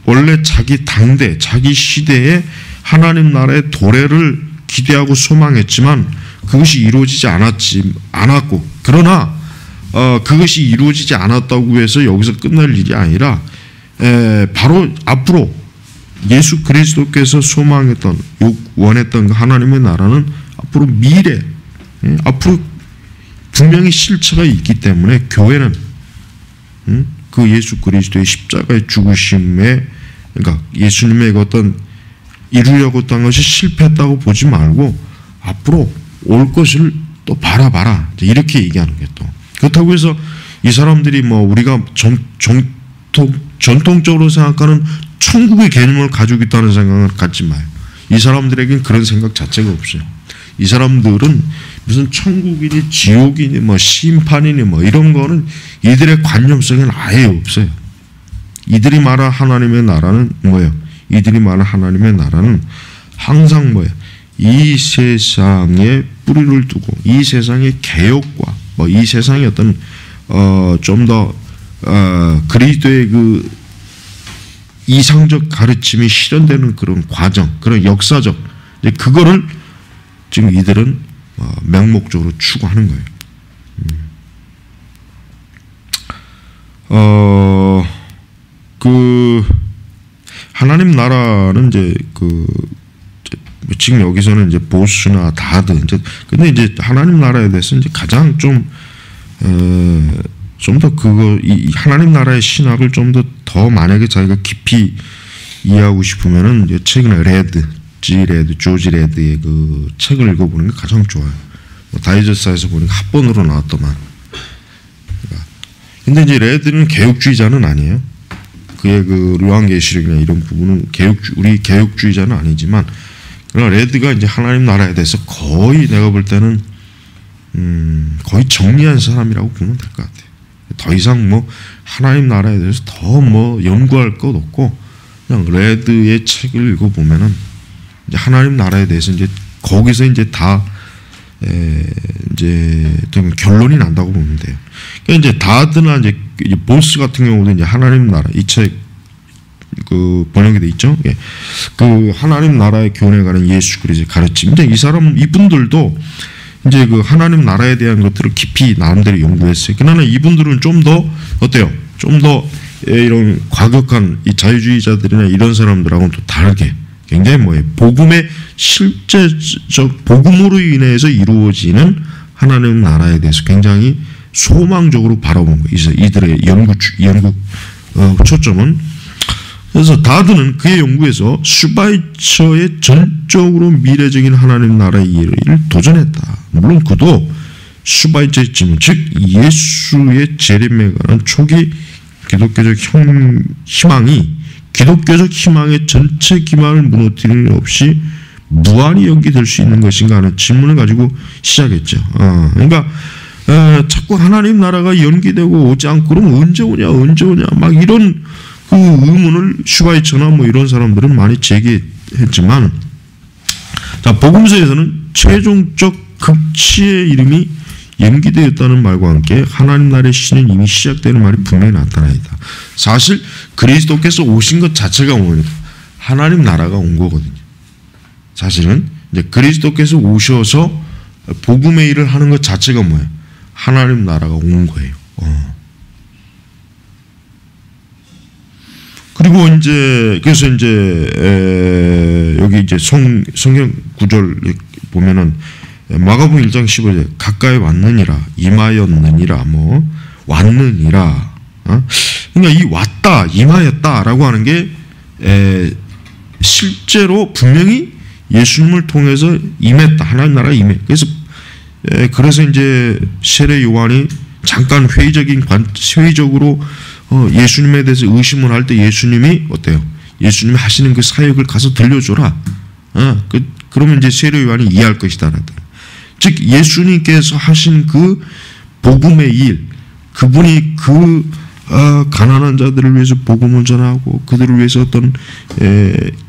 원래 자기 당대, 자기 시대에 하나님 나라의 도래를 기대하고 소망했지만 그것이 이루어지지 않았고 그러나 그것이 이루어지지 않았다고 해서 여기서 끝날 일이 아니라 바로 앞으로 예수 그리스도께서 소망했던 원했던 하나님의 나라는 앞으로 앞으로 분명히 실체가 있기 때문에 교회는 그 예수 그리스도의 십자가의 죽으심에 그러니까 예수님의 어떤 이루려고 했던 것이 실패했다고 보지 말고 앞으로 올 것을 또 바라봐라 이렇게 얘기하는 게 또 그렇다고 해서 이 사람들이 뭐 우리가 전통적으로 생각하는 천국의 개념을 가지고 있다는 생각을 갖지 마요. 이 사람들에겐 그런 생각 자체가 없어요. 이 사람들은 무슨 천국이니 지옥이니 뭐 심판이니 뭐 이런 거는 이들의 관념성에는 아예 없어요. 이들이 말한 하나님의 나라는 뭐예요? 이들이 말한 하나님의 나라는 항상 뭐예요? 이 세상에 뿌리를 두고 이 세상의 개혁과 뭐 이 세상의 어떤 좀 더 그리스도의 그 이상적 가르침이 실현되는 그런 과정, 그런 역사적 그거를 지금 이들은 맹목적으로 추구하는 거예요. 그 하나님 나라는 이제 지금 여기서는 이제 보수나 다드 근데 이제 하나님 나라에 대해서 이제 가장 좀 더 이 하나님 나라의 신학을 좀 더 만약에 자기가 깊이 이해하고 싶으면은 이제 최근에 조지 레드의 그 책을 읽어보는 게 가장 좋아요. 뭐 다이저스에서 보니까 합본으로 나왔더만. 근데 이제 레드는 개혁주의자는 아니에요. 그의 그 요한계시록이나 이런 부분은 우리 개혁주의자는 아니지만, 그러나 레드가 이제 하나님 나라에 대해서 거의 내가 볼 때는 거의 정리한 사람이라고 보면 될 것 같아요. 더 이상 뭐 하나님 나라에 대해서 더 뭐 연구할 것 없고, 그냥 레드의 책을 읽어보면은 이제 하나님 나라에 대해서 이제 거기서 이제 다 이제 좀 결론이 난다고 보면 돼요. 그러니까 이제 다드나 이제 보스 같은 경우도 이제 하나님 나라 이 책 그 번역이 돼 있죠. 예. 그 하나님 나라의 교훈에 관한 예수 그리스도의 가르침. 이제 이분들도 이제 그 하나님 나라에 대한 것들을 깊이 나름대로 연구했어요. 그러나 이분들은 좀 더 어때요? 좀 더 이런 과격한 이 자유주의자들이나 이런 사람들하고는 또 다르게 굉장히 뭐예요? 복음의 실제적 복음으로 인해서 이루어지는 하나님 나라에 대해서 굉장히 소망적으로 바라본 거예요. 이들의 연구 초점은. 그래서 다드는 그의 연구에서 슈바이처의 전적으로 미래적인 하나님 나라의 이해를 도전했다. 물론 그도 슈바이처의 질문, 즉 예수의 재림에 관한 초기 기독교적 희망이 기독교적 희망의 전체 기반을 무너뜨리는 일 없이 무한히 연기될 수 있는 것인가 하는 질문을 가지고 시작했죠. 그러니까 자꾸 하나님 나라가 연기되고 오지 않고 그러면 언제 오냐 막 이런 그 의문을 슈바이처나 뭐 이런 사람들은 많이 제기했지만, 자, 복음서에서는 최종적 극치의 이름이 연기되었다는 말과 함께 하나님 나라의 시는 이미 시작되는 말이 분명히 나타나 있다. 사실 그리스도께서 오신 것 자체가 뭐냐? 하나님 나라가 온 거거든요. 사실은 이제 그리스도께서 오셔서 복음의 일을 하는 것 자체가 뭐예요? 하나님 나라가 온 거예요. 그리고 이제 그래서 이제 여기 이제 성경 구절 보면은 마가복음 1장 15절 가까이 왔느니라 임하였느니라 뭐 왔느니라 그러니까 이 왔다 임하였다라고 하는 게 실제로 분명히 예수님을 통해서 임했다. 하나님 나라가 임해. 그래서 이제 세례 요한이 잠깐 회의적으로 예수님에 대해서 의심을 할 때 예수님이 어때요? 예수님이 하시는 그 사역을 가서 들려줘라. 그러면 이제 세례 요한이 이해할 것이다. 즉 예수님께서 하신 그 복음의 일, 그분이 그 가난한 자들을 위해서 복음을 전하고 그들을 위해서 어떤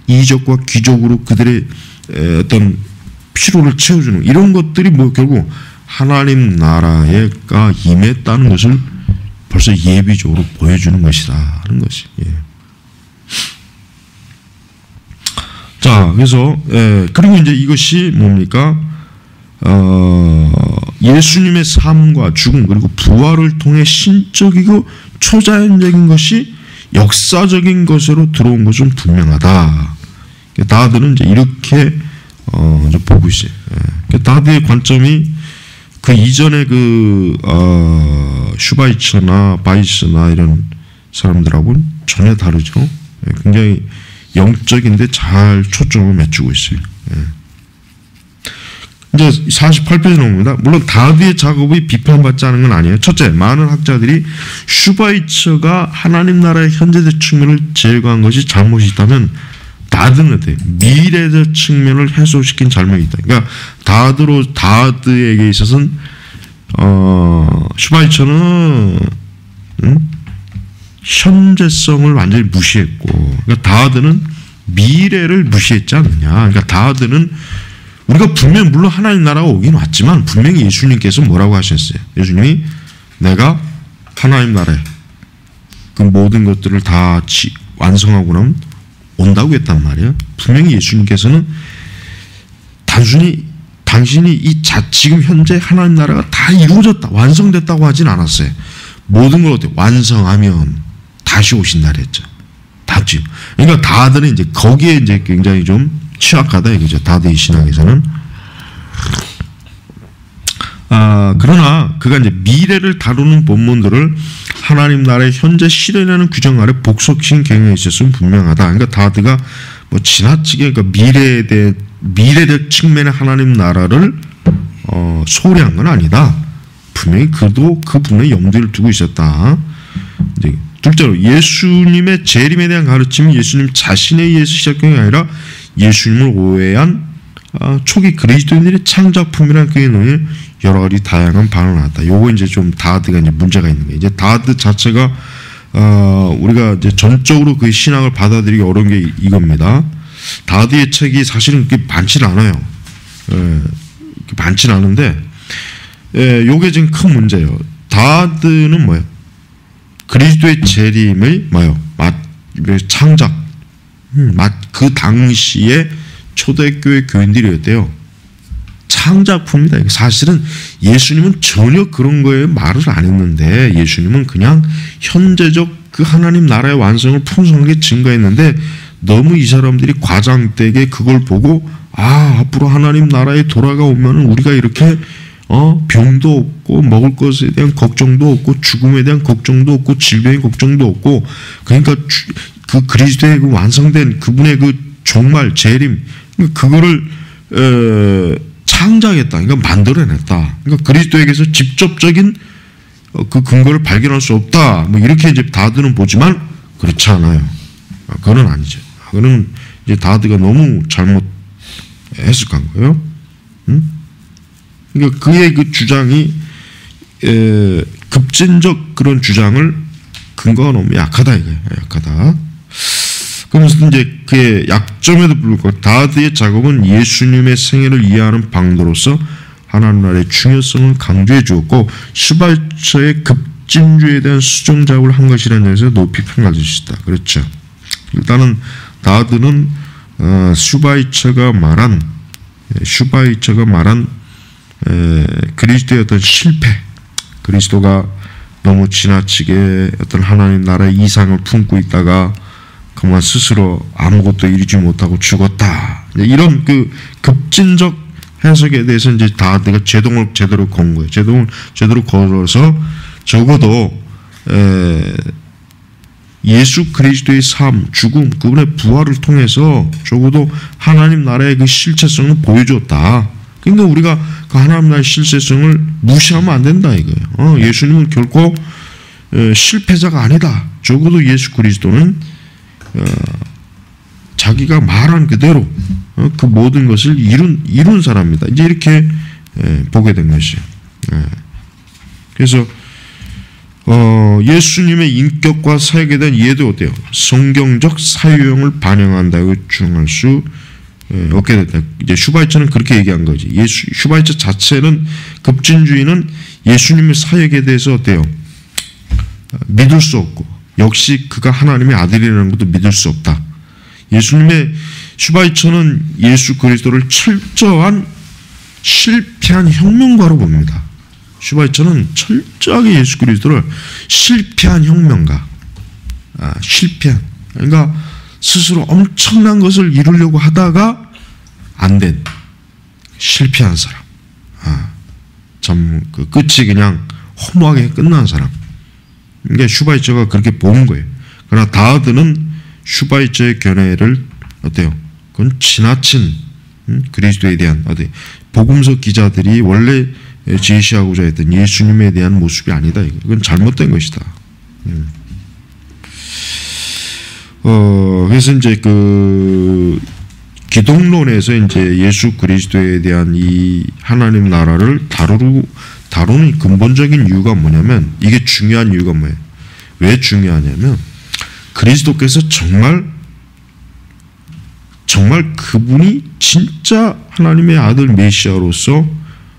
이적과 기적으로 그들의 어떤 필요를 채워주는 이런 것들이 뭐 결국 하나님 나라가 임했다는 것을 벌써 예비적으로 보여주는 것이다 하는 것이. 자, 그래서 그리고 이제 이것이 뭡니까? 예수님의 삶과 죽음 그리고 부활을 통해 신적이고 초자연적인 것이 역사적인 것으로 들어온 것은 분명하다. 다들은 이제 이렇게 보고 있어요. 다들의 관점이 그 이전에 슈바이처나 바이스나 이런 사람들하고는 전혀 다르죠. 굉장히 영적인데 잘 초점을 맞추고 있어요. 이제 48페이지 나옵니다. 물론 다드의 작업이 비판받지 않은 건 아니에요. 첫째, 많은 학자들이 슈바이처가 하나님 나라의 현재적 측면을 제거한 것이 잘못이 있다면 다드는 어때요? 미래적 측면을 해소시킨 잘못이 있다. 그러니까 다드에게 있어서는 슈바이처는 현재성을 완전히 무시했고, 그러니까 다드는 미래를 무시했지 않느냐. 그러니까 다드는 우리가 분명 물론 하나님 나라가 오긴 왔지만 분명히 예수님께서 뭐라고 하셨어요? 예수님이 내가 하나님 나라에 그 모든 것들을 다 완성하고 나면 온다고 했단 말이에요. 분명히 예수님께서는 단순히 당신이 지금 현재 하나님 나라가 다 이루어졌다, 완성됐다고 하진 않았어요. 모든 걸 어떻게 완성하면 다시 오신다 그랬죠. 다지. 그러니까 다들은 이제 거기에 이제 굉장히 좀 취약하다 이거죠. 다들의 신앙에서는. 그러나 그가 이제 미래를 다루는 본문들을 하나님 나라의 현재 실현하는 규정 아래 복속신 경영에 있었으면 분명하다. 그러니까 다드가 뭐 지나치게 그러니까 미래적 측면의 하나님 나라를 소홀히한 건 아니다. 분명히 그도 그 분의 염두를 두고 있었다. 이제 둘째로 예수님의 재림에 대한 가르침이 예수님 자신에 의해서 시작된 게 아니라 예수님을 오해한 초기 그리스도인들의 창작품이라는 그의 논의를 여러 가지 다양한 반응을 나왔다. 요거 이제 좀 다드가 이제 문제가 있는 거예요. 이제 다드 자체가 우리가 이제 전적으로 그 신학을 받아들이기 어려운 게 이겁니다. 다드의 책이 사실은 그렇게 많지는 않아요. 많지는 않은데, 요게 지금 큰 문제예요. 다드는 뭐예요? 그리스도의 재림의 뭐예요? 창작, 그 당시에 초대교회 교인들이었대요. 창작품이다. 사실은 예수님은 전혀 그런 거에 말을 안 했는데, 예수님은 그냥 현재적 그 하나님 나라의 완성을 풍성하게 증거했는데, 너무 이 사람들이 과장되게 그걸 보고 앞으로 하나님 나라에 돌아가오면 우리가 이렇게 병도 없고 먹을 것에 대한 걱정도 없고 죽음에 대한 걱정도 없고 질병의 걱정도 없고, 그러니까 그 그리스도의 그 완성된 그분의 그 종말 재림, 그거를 창작했다. 그러니까 만들어냈다. 그러니까 그리스도에게서 직접적인 그 근거를 발견할 수 없다. 뭐 이렇게 이제 다드는 보지만 그렇지 않아요. 그건 아니죠. 그거는 이제 다드가 너무 잘못 해석한 거예요. 그러니까 그의 그 주장이 급진적 그런 주장을 근거가 너무 약하다 이거예요. 약하다. 그러면서 이제 그의 약점에도 불구하고 다드의 작업은 예수님의 생애를 이해하는 방도로서 하나님 나라의 중요성을 강조해 주었고, 슈바이처의 급진주에 대한 수정 작업을 한 것이라는 점에서 높이 평가할 수 있다. 그렇죠. 일단은 다드는 슈바이처가 말한 그리스도의 어떤 실패, 그리스도가 너무 지나치게 어떤 하나님 나라의 이상을 품고 있다가 그만 스스로 아무것도 이루지 못하고 죽었다. 이런 그 급진적 해석에 대해서 이제 다드가 제동을 제대로 건 거예요. 제동을 제대로 걸어서 적어도 예수 그리스도의 삶, 죽음, 그분의 부활을 통해서 적어도 하나님 나라의 그 실체성을 보여줬다. 그러니까 우리가 그 하나님 나라의 실체성을 무시하면 안 된다 이거예요. 예수님은 결코 실패자가 아니다. 적어도 예수 그리스도는 자기가 말한 그대로 그 모든 것을 이룬 사람이다. 이제 이렇게 보게 된 것이에요. 그래서 예수님의 인격과 사역에 대한 이해도 어때요? 성경적 사유형을 반영한다고 주장할 수 없게 됐다. 이제 슈바이처는 그렇게 얘기한 거지. 슈바이처 자체는 급진주의는 예수님의 사역에 대해서 어때요? 믿을 수 없고, 역시 그가 하나님의 아들이라는 것도 믿을 수 없다. 슈바이처는 예수 그리스도를 철저한 실패한 혁명가로 봅니다. 슈바이처는 철저하게 예수 그리스도를 실패한 혁명가, 그러니까 스스로 엄청난 것을 이루려고 하다가 안 된 실패한 사람, 참 그 끝이 그냥 허무하게 끝난 사람. 그러니까 슈바이처가 그렇게 보는 거예요. 그러나 다드는 슈바이처의 견해를 어때요? 그건 지나친 그리스도에 대한 복음서 기자들이 원래 제시하고자 했던 예수님에 대한 모습이 아니다. 이건 잘못된 것이다. 그래서 이제 그 기독론에서 이제 예수 그리스도에 대한 이 하나님 나라를 다루는 근본적인 이유가 뭐냐면, 이게 중요한 이유가 뭐예요? 왜 중요하냐면, 그리스도께서 정말 그분이 진짜 하나님의 아들 메시아로서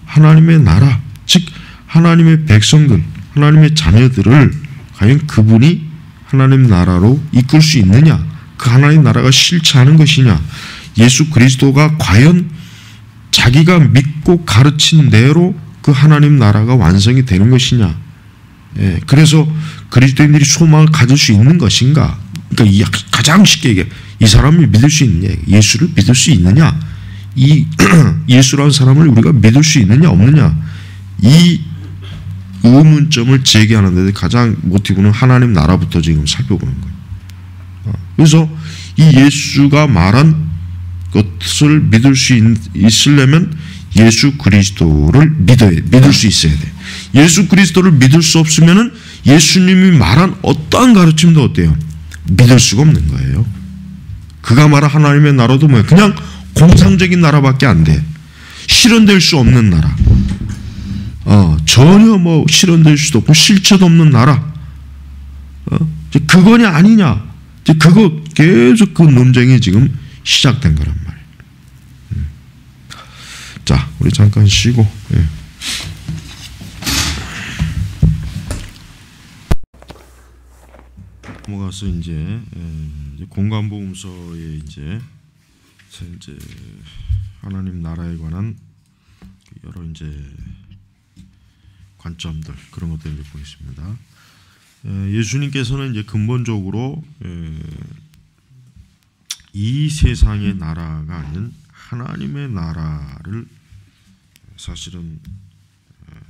하나님의 나라, 즉 하나님의 백성들, 하나님의 자녀들을 과연 그분이 하나님 나라로 이끌 수 있느냐, 그 하나님 나라가 실체하는 것이냐, 예수 그리스도가 과연 자기가 믿고 가르친 대로 그 하나님 나라가 완성이 되는 것이냐, 그래서 그리스도인들이 소망을 가질 수 있는 것인가. 그러니까 가장 쉽게 얘기해, 이 사람을 믿을 수 있느냐, 예수를 믿을 수 있느냐, 이 예수라는 사람을 우리가 믿을 수 있느냐 없느냐, 이 의문점을 제기하는 데 가장 모티브는 하나님 나라부터 지금 살펴보는 거예요. 그래서 이 예수가 말한 것을 믿을 수 있으려면 예수 그리스도를 믿을 수 있어야 돼. 예수 그리스도를 믿을 수 없으면은 예수님이 말한 어떠한 가르침도 어때요? 믿을 수가 없는 거예요. 그가 말한 하나님의 나라도 뭐예요? 그냥 공상적인 나라밖에 안 돼. 실현될 수 없는 나라. 전혀 뭐 실현될 수도 없고 실체도 없는 나라. 그거냐 아니냐. 그거 계속 그 논쟁이 지금 시작된 거란 말이에요. 자, 우리 잠깐 쉬고. 예. 넘어가서 이제 공관복음서에 이제 하나님 나라에 관한 여러 이제 관점들 그런 것들을 보겠습니다. 예수님께서는 이제 근본적으로 이 세상의 나라가 아닌 하나님의 나라를 사실은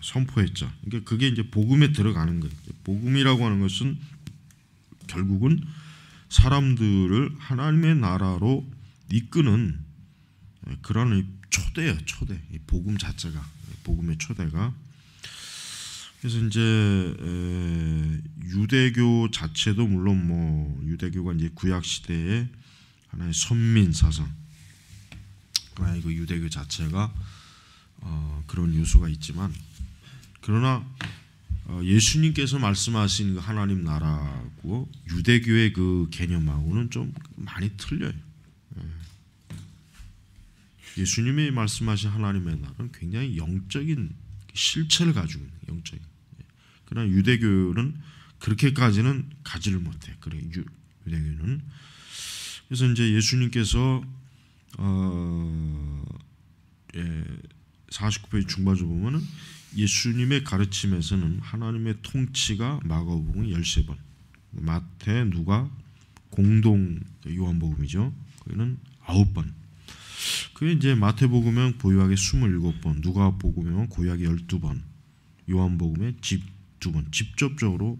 선포했죠. 그러니까 그게 이제 복음에 들어가는 거예요. 복음이라고 하는 것은 결국은 사람들을 하나님의 나라로 이끄는 그런 초대예요. 초대. 복음 자체가, 복음의 초대가. 그래서 이제 유대교 자체도 물론 뭐 유대교가 이제 구약 시대의 하나의 선민 사상, 하나의 그 유대교 자체가 그런 요소가 있지만, 그러나 예수님께서 말씀하신 그 하나님 나라고 유대교의 그 개념하고는 좀 많이 틀려요. 예수님이 말씀하신 하나님의 나라는 굉장히 영적인 실체를 가지고 있는 영적인. 그러나 유대교는 그렇게까지는 가지를 못해. 그래 유대교는. 그래서 이제 예수님께서 49페이지 중반에 보면은 예수님의 가르침에서는 하나님의 통치가 마가복음 13번, 마태, 누가, 공동 요한복음이죠. 거기는 9번. 그게 이제 마태복음은 보유하게 27번, 누가복음은 고유하게 12번, 요한복음에 2번 직접적으로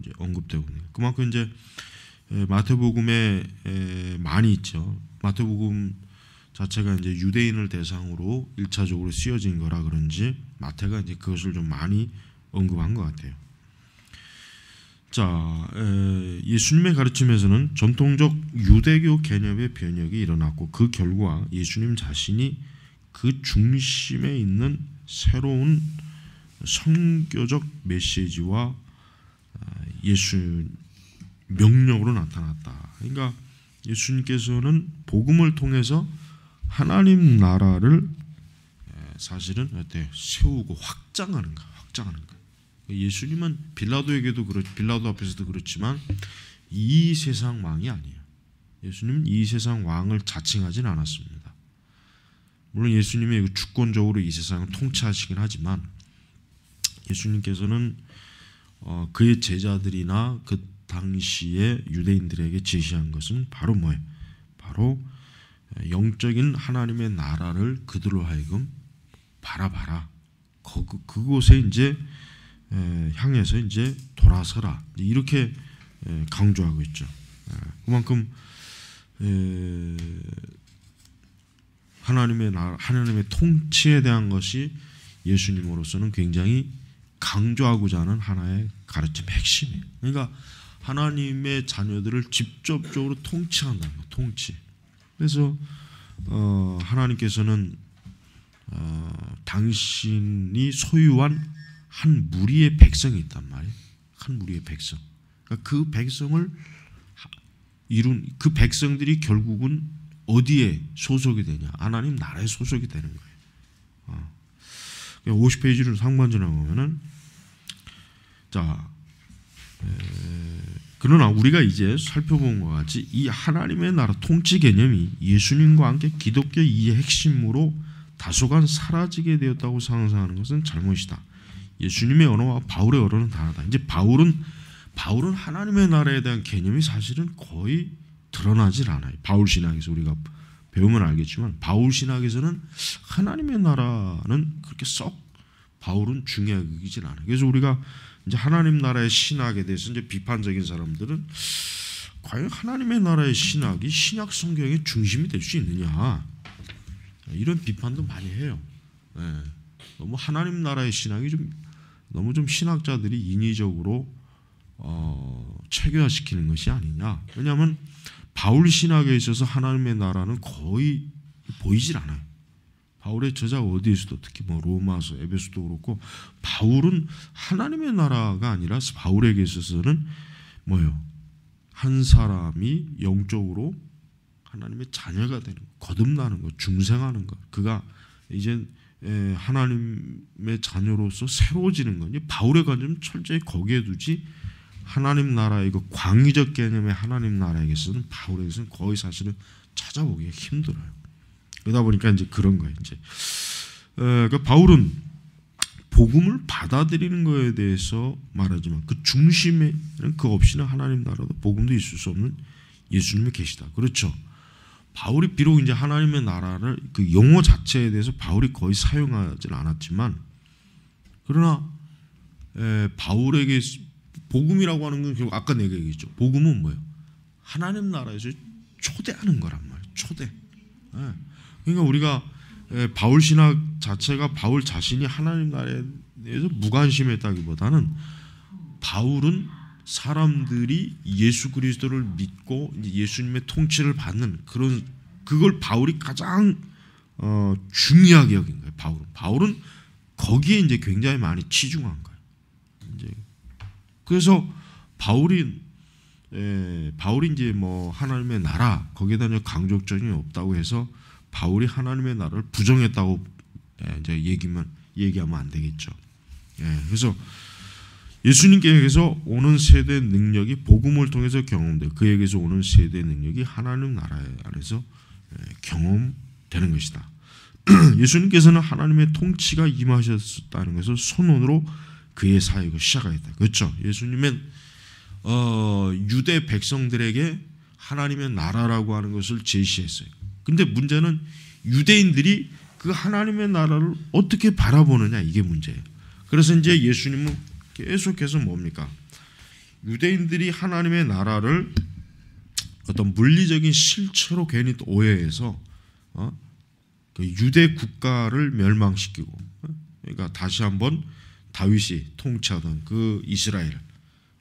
이제 언급되고 있는. 그만큼 이제 마태복음에 많이 있죠. 마태복음 자체가 이제 유대인을 대상으로 1차적으로 쓰여진 거라 그런지 마태가 이제 그것을 좀 많이 언급한 것 같아요. 자, 예수님의 가르침에서는 전통적 유대교 개념의 변혁이 일어났고 그 결과 예수님 자신이 그 중심에 있는 새로운 선교적 메시지와 예수 명령으로 나타났다. 그러니까 예수님께서는 복음을 통해서 하나님 나라를 사실은 세우고 확장하는 거야. 예수님은 빌라도에게도 빌라도 앞에서도 그렇지만 이 세상 왕이 아니에요. 예수님은 이 세상 왕을 자칭하지는 않았습니다. 물론 예수님이 주권적으로 이 세상을 통치하시긴 하지만 예수님께서는 그의 제자들이나 그 당시에 유대인들에게 제시한 것은 바로 뭐예요? 바로 영적인 하나님의 나라를 그들로 하여금 바라봐라. 그곳에 이제 향해서 이제 돌아서라. 이렇게 강조하고 있죠. 그만큼 하나님의 나라, 하나님의 통치에 대한 것이 예수님으로서는 굉장히 강조하고자 하는 하나의 가르침의 핵심이에요. 그러니까 하나님의 자녀들을 직접적으로 통치한다는 거예요. 통치. 그래서 하나님께서는 당신이 소유한 한 무리의 백성이 있단 말이에요. 한 무리의 백성. 그러니까 그 백성을 이룬 그 백성들이 결국은 어디에 소속이 되냐? 하나님 나라에 소속이 되는 거예요. 50페이지를 상반전에 보면은 자, 그러나 우리가 이제 살펴본 것 같이 이 하나님의 나라 통치 개념이 예수님과 함께 기독교 이해 핵심으로 다소간 사라지게 되었다고 상상하는 것은 잘못이다. 예수님의 언어와 바울의 언어는 다르다. 이제 바울은 하나님의 나라에 대한 개념이 사실은 거의 드러나질 않아요. 바울 신학에서 우리가 배우면 알겠지만 바울 신학에서는 하나님의 나라는 그렇게 썩 바울은 중요하지 않아요. 그래서 우리가 이제 하나님 나라의 신학에 대해서 이제 비판적인 사람들은 과연 하나님의 나라의 신학이 신약 성경의 중심이 될 수 있느냐 이런 비판도 많이 해요. 너무 하나님 나라의 신학이 너무 좀 신학자들이 인위적으로 체계화시키는 것이 아니냐. 왜냐하면 바울 신학에 있어서 하나님의 나라는 거의 보이질 않아요. 바울의 저작 어디에서도 특히 뭐 로마서, 에베소도 그렇고 바울은 하나님의 나라가 아니라 바울에게 있어서는 뭐예요? 한 사람이 영적으로 하나님의 자녀가 되는 것, 거듭나는 것, 중생하는 것, 그가 이제 하나님의 자녀로서 새로워지는 것. 바울의 관점은 철저히 거기에 두지 하나님 나라의 그 광의적 개념의 하나님 나라에게서는 바울에게서는 거의 사실은 찾아보기가 힘들어요. 그러다 보니까 이제 그런 거예요. 이제 그 바울은 복음을 받아들이는 것에 대해서 말하지만 그 중심에는 그 없이는 하나님 나라도 복음도 있을 수 없는 예수님이 계시다. 그렇죠. 바울이 비록 이제 하나님의 나라를 그 용어 자체에 대해서 바울이 거의 사용하지는 않았지만 그러나 바울에게 복음이라고 하는 건 결국 아까 내가 얘기했죠. 복음은 뭐예요? 하나님 나라에서 초대하는 거란 말이에요. 초대. 그러니까 우리가 바울 신학 자체가 바울 자신이 하나님 나라에 대해서 무관심했다기보다는 바울은 사람들이 예수 그리스도를 믿고 예수님의 통치를 받는 그런 그걸 바울이 가장 중요하게 여긴 거예요. 바울은 거기에 이제 굉장히 많이 치중한 거예요. 이제 그래서 바울이 이제 뭐 하나님의 나라 거기에다 강조점이 없다고 해서 바울이 하나님의 나라를 부정했다고 이제 얘기하면 안 되겠죠. 그래서 예수님께서 오는 세대의 능력이 복음을 통해서 경험돼요. 그에게서 오는 세대의 능력이 하나님 나라 안에서 경험되는 것이다. 예수님께서는 하나님의 통치가 임하셨다는 것을 선언으로 그의 사역을 시작하였다. 그렇죠. 예수님은 유대 백성들에게 하나님의 나라라고 하는 것을 제시했어요. 근데 문제는 유대인들이 그 하나님의 나라를 어떻게 바라보느냐 이게 문제예요. 그래서 이제 예수님은 계속해서 뭡니까? 유대인들이 하나님의 나라를 어떤 물리적인 실체로 괜히 오해해서 그 유대 국가를 멸망시키고 그러니까 다시 한번 다윗이 통치하던 그 이스라엘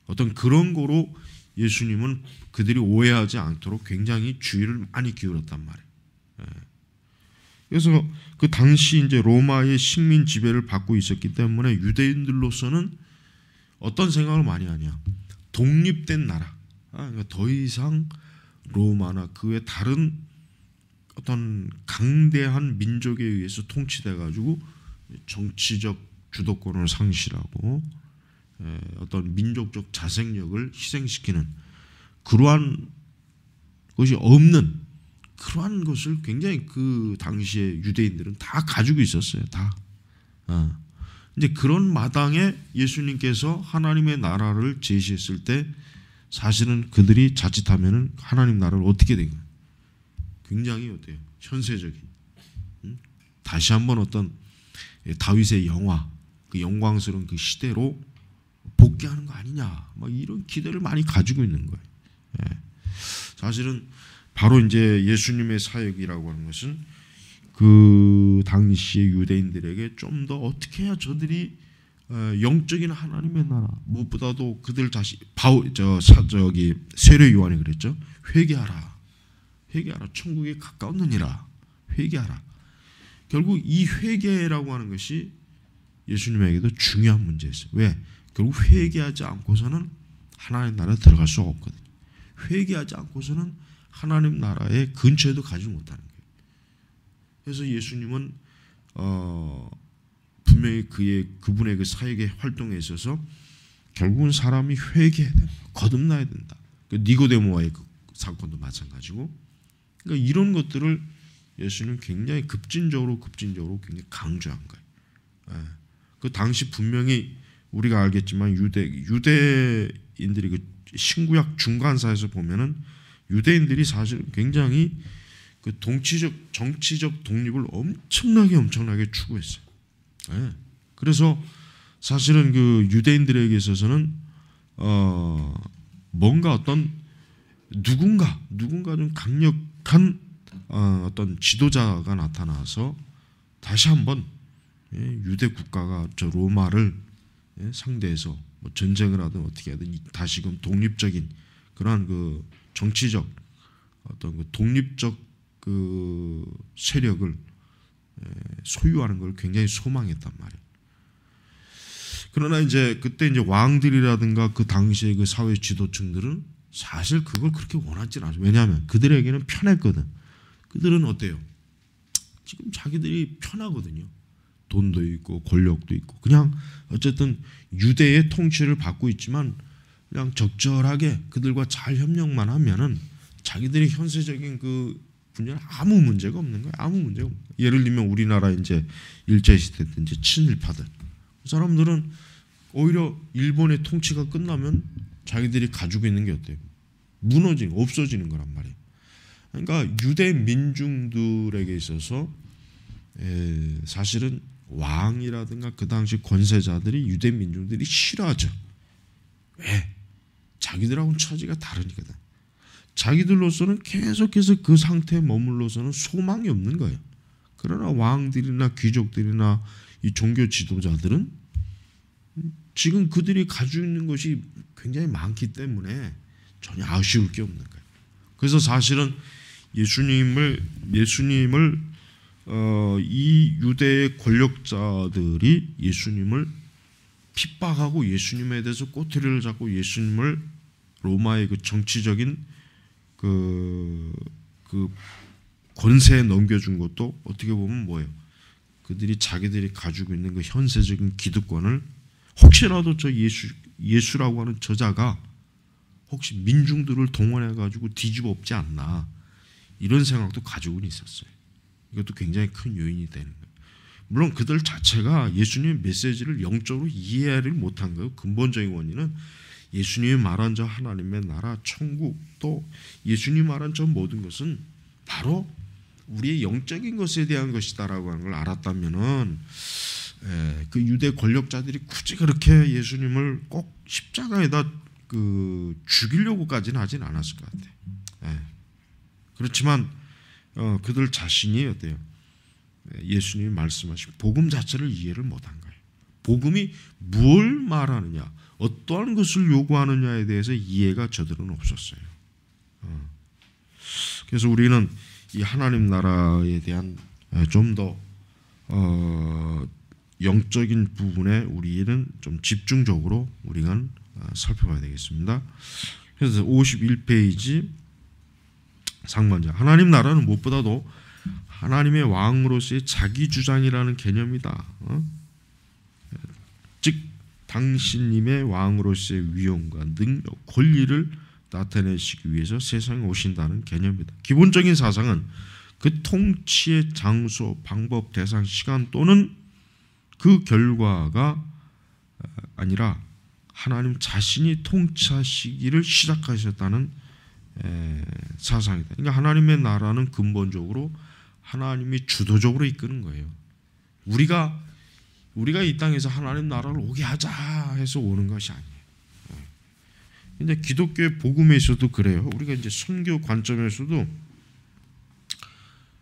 어떤 그런 거로 예수님은 그들이 오해하지 않도록 굉장히 주의를 많이 기울였단 말이에요. 그래서 그 당시 이제 로마의 식민 지배를 받고 있었기 때문에 유대인들로서는 어떤 생각을 많이 하냐? 독립된 나라, 그러니까 더 이상 로마나 그 외 다른 어떤 강대한 민족에 의해서 통치돼 가지고 정치적 주도권을 상실하고 어떤 민족적 자생력을 희생시키는 그러한 것이 없는 그러한 것을 굉장히 그 당시에 유대인들은 다 가지고 있었어요. 다. 이제 그런 마당에 예수님께서 하나님의 나라를 제시했을 때 사실은 그들이 자칫하면은 하나님 나라를 어떻게 되겠어요? 굉장히 어때요? 현세적인. 다시 한번 어떤 다윗의 영화, 그 영광스러운 그 시대로 복귀하는 거 아니냐, 막 이런 기대를 많이 가지고 있는 거예요. 사실은 바로 이제 예수님의 사역이라고 하는 것은 그 당시의 유대인들에게 좀 더 어떻게 해야 저들이 영적인 하나님의 나라 무엇보다도 그들 자신 저기 세례 요한이 그랬죠. 회개하라, 회개하라, 천국에 가까웠느니라, 회개하라. 결국 이 회개라고 하는 것이 예수님에게도 중요한 문제였어요. 왜? 결국 회개하지 않고서는 하나님 나라에 들어갈 수가 없거든요. 회개하지 않고서는 하나님 나라의 근처에도 가지 못하는 거예요. 그래서 예수님은 분명히 그분의 그 사역의 활동에 있어서 결국은 사람이 회개해야 된다, 거듭나야 된다. 그 니고데모와의 그 사건도 마찬가지고. 그러니까 이런 것들을 예수님은 굉장히 급진적으로 굉장히 강조한 거예요. 그 당시 분명히 우리가 알겠지만 유대인들이 그 신구약 중간사에서 보면은 유대인들이 사실 굉장히 그 정치적 독립을 엄청나게 추구했어요. 그래서 사실은 그 유대인들에게 있어서는 뭔가 어떤 누군가 좀 강력한 어떤 지도자가 나타나서 다시 한번 유대 국가가 저 로마를 상대해서 뭐 전쟁을 하든 어떻게 하든 다시금 독립적인 그러한 그 정치적 어떤 그 독립적 그 세력을 소유하는 걸 굉장히 소망했단 말이에요. 그러나 이제 그때 이제 왕들이라든가 그 당시의 그 사회 지도층들은 사실 그걸 그렇게 원하지 않아요. 왜냐하면 그들에게는 편했거든. 그들은 어때요? 지금 자기들이 편하거든요. 돈도 있고 권력도 있고 그냥 어쨌든 유대의 통치를 받고 있지만 그냥 적절하게 그들과 잘 협력만 하면은 자기들이 현세적인 그 분야는 아무 문제가 없는 거예요. 아무 문제가 없는 거예요. 예를 들면 우리나라 이제 일제 시대 때 이제 친일파들 그 사람들은 오히려 일본의 통치가 끝나면 자기들이 가지고 있는 게 어때요? 무너지는 없어지는 거란 말이에요. 그러니까 유대 민중들에게 있어서 사실은 왕이라든가 그 당시 권세자들이 유대 민중들이 싫어하죠. 왜? 자기들하고는 처지가 다르니까든. 자기들로서는 계속해서 그 상태에 머물러서는 소망이 없는 거예요. 그러나 왕들이나 귀족들이나 이 종교 지도자들은 지금 그들이 가지고 있는 것이 굉장히 많기 때문에 전혀 아쉬울 게 없는 거예요. 그래서 사실은 예수님을 이 유대의 권력자들이 예수님을 핍박하고 예수님에 대해서 꼬투리를 잡고 예수님을 로마의 그 정치적인 그 권세에 넘겨준 것도 어떻게 보면 뭐예요? 그들이 자기들이 가지고 있는 그 현세적인 기득권을 혹시라도 저 예수라고 하는 저자가 혹시 민중들을 동원해 가지고 뒤집어 엎지 않나 이런 생각도 가지고는 있었어요. 이것도 굉장히 큰 요인이 되는 거예요. 물론 그들 자체가 예수님의 메시지를 영적으로 이해를 못한 거예요. 근본적인 원인은 예수님이 말한 저 하나님의 나라, 천국 또 예수님이 말한 저 모든 것은 바로 우리의 영적인 것에 대한 것이다라고 하는 걸 알았다면은 그 유대 권력자들이 굳이 그렇게 예수님을 꼭 십자가에다 죽이려고까지는 하진 않았을 것 같아요. 그렇지만 그들 자신이 어때요? 예수님이 말씀하신 복음 자체를 이해를 못한 거예요. 복음이 뭘 말하느냐, 어떠한 것을 요구하느냐에 대해서 이해가 저들은 없었어요. 그래서 우리는 이 하나님 나라에 대한 좀 더 영적인 부분에 우리는 좀 집중적으로 우리가 살펴봐야 되겠습니다. 그래서 51페이지 상반절, 하나님 나라는 무엇보다도 하나님의 왕으로서의 자기 주장이라는 개념이다. 즉 당신님의 왕으로서의 위엄과 능력, 권리를 나타내시기 위해서 세상에 오신다는 개념이다. 기본적인 사상은 그 통치의 장소, 방법, 대상, 시간 또는 그 결과가 아니라 하나님 자신이 통치하시기를 시작하셨다는 사상이다. 그러니까 하나님의 나라는 근본적으로 하나님이 주도적으로 이끄는 거예요. 우리가 이 땅에서 하나님 나라를 오게 하자 해서 오는 것이 아니에요. 근데 기독교의 복음에서도 그래요. 우리가 이제 선교 관점에서도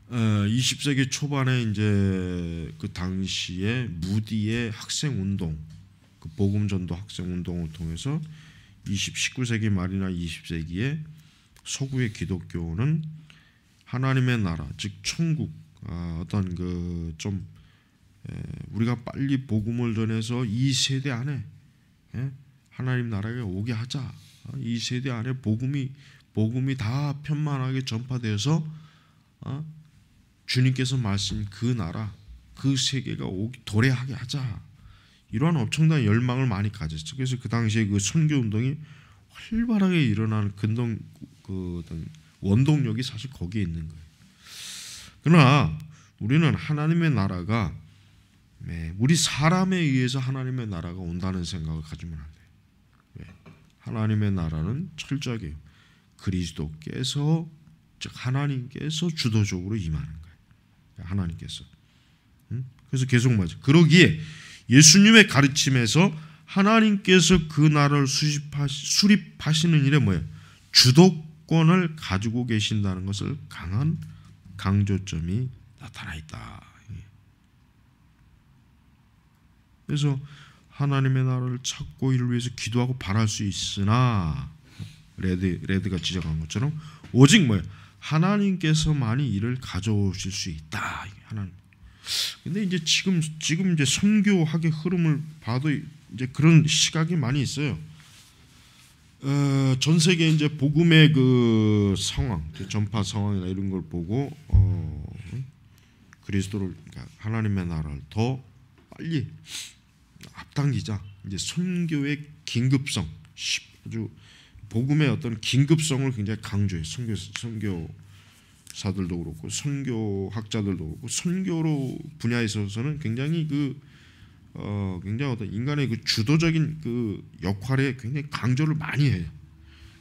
20세기 초반에 이제 그 당시에 무디의 학생 운동, 그 복음 전도 학생 운동을 통해서 19세기 말이나 20세기에 서구의 기독교는 하나님의 나라, 즉 천국, 어떤 그 좀 우리가 빨리 복음을 전해서 이 세대 안에 하나님 나라에 오게 하자. 이 세대 안에 복음이 다 편만하게 전파되어서 주님께서 말씀인 그 나라, 그 세계가 도래하게 하자. 이러한 엄청난 열망을 많이 가졌죠. 그래서 그 당시에 그 선교 운동이 활발하게 일어나는 그 원동력이 사실 거기에 있는 거예요. 그러나 우리는 하나님의 나라가 우리 사람에 의해서 하나님의 나라가 온다는 생각을 가지면 안 돼요. 하나님의 나라는 철저하게 그리스도께서, 즉 하나님께서 주도적으로 임하는 거예요. 하나님께서. 그래서 계속 말하죠. 그러기에 예수님의 가르침에서 하나님께서 그 나라를 수립하시는 일에 뭐예요? 주도권을 가지고 계신다는 것을 강한 강조점이 나타나 있다. 그래서 하나님의 나라를 찾고 이를 위해서 기도하고 바랄 수 있으나 레드가 지적한 것처럼 오직 뭐예요? 하나님께서만이 이를 가져오실 수 있다. 하나님. 근데 이제 지금 이제 선교학의 흐름을 봐도 이제 그런 시각이 많이 있어요. 전 세계 이제 복음의 그 상황, 전파 상황이나 이런 걸 보고 그리스도를, 그러니까 하나님의 나라를 더 빨리 앞당기자. 이제 선교의 긴급성, 아주 복음의 어떤 긴급성을 굉장히 강조해. 선교사들도 그렇고 선교학자들도 그렇고 선교로 분야에 있어서는 굉장히 굉장히 어떤 인간의 그 주도적인 그 역할에 굉장히 강조를 많이 해요.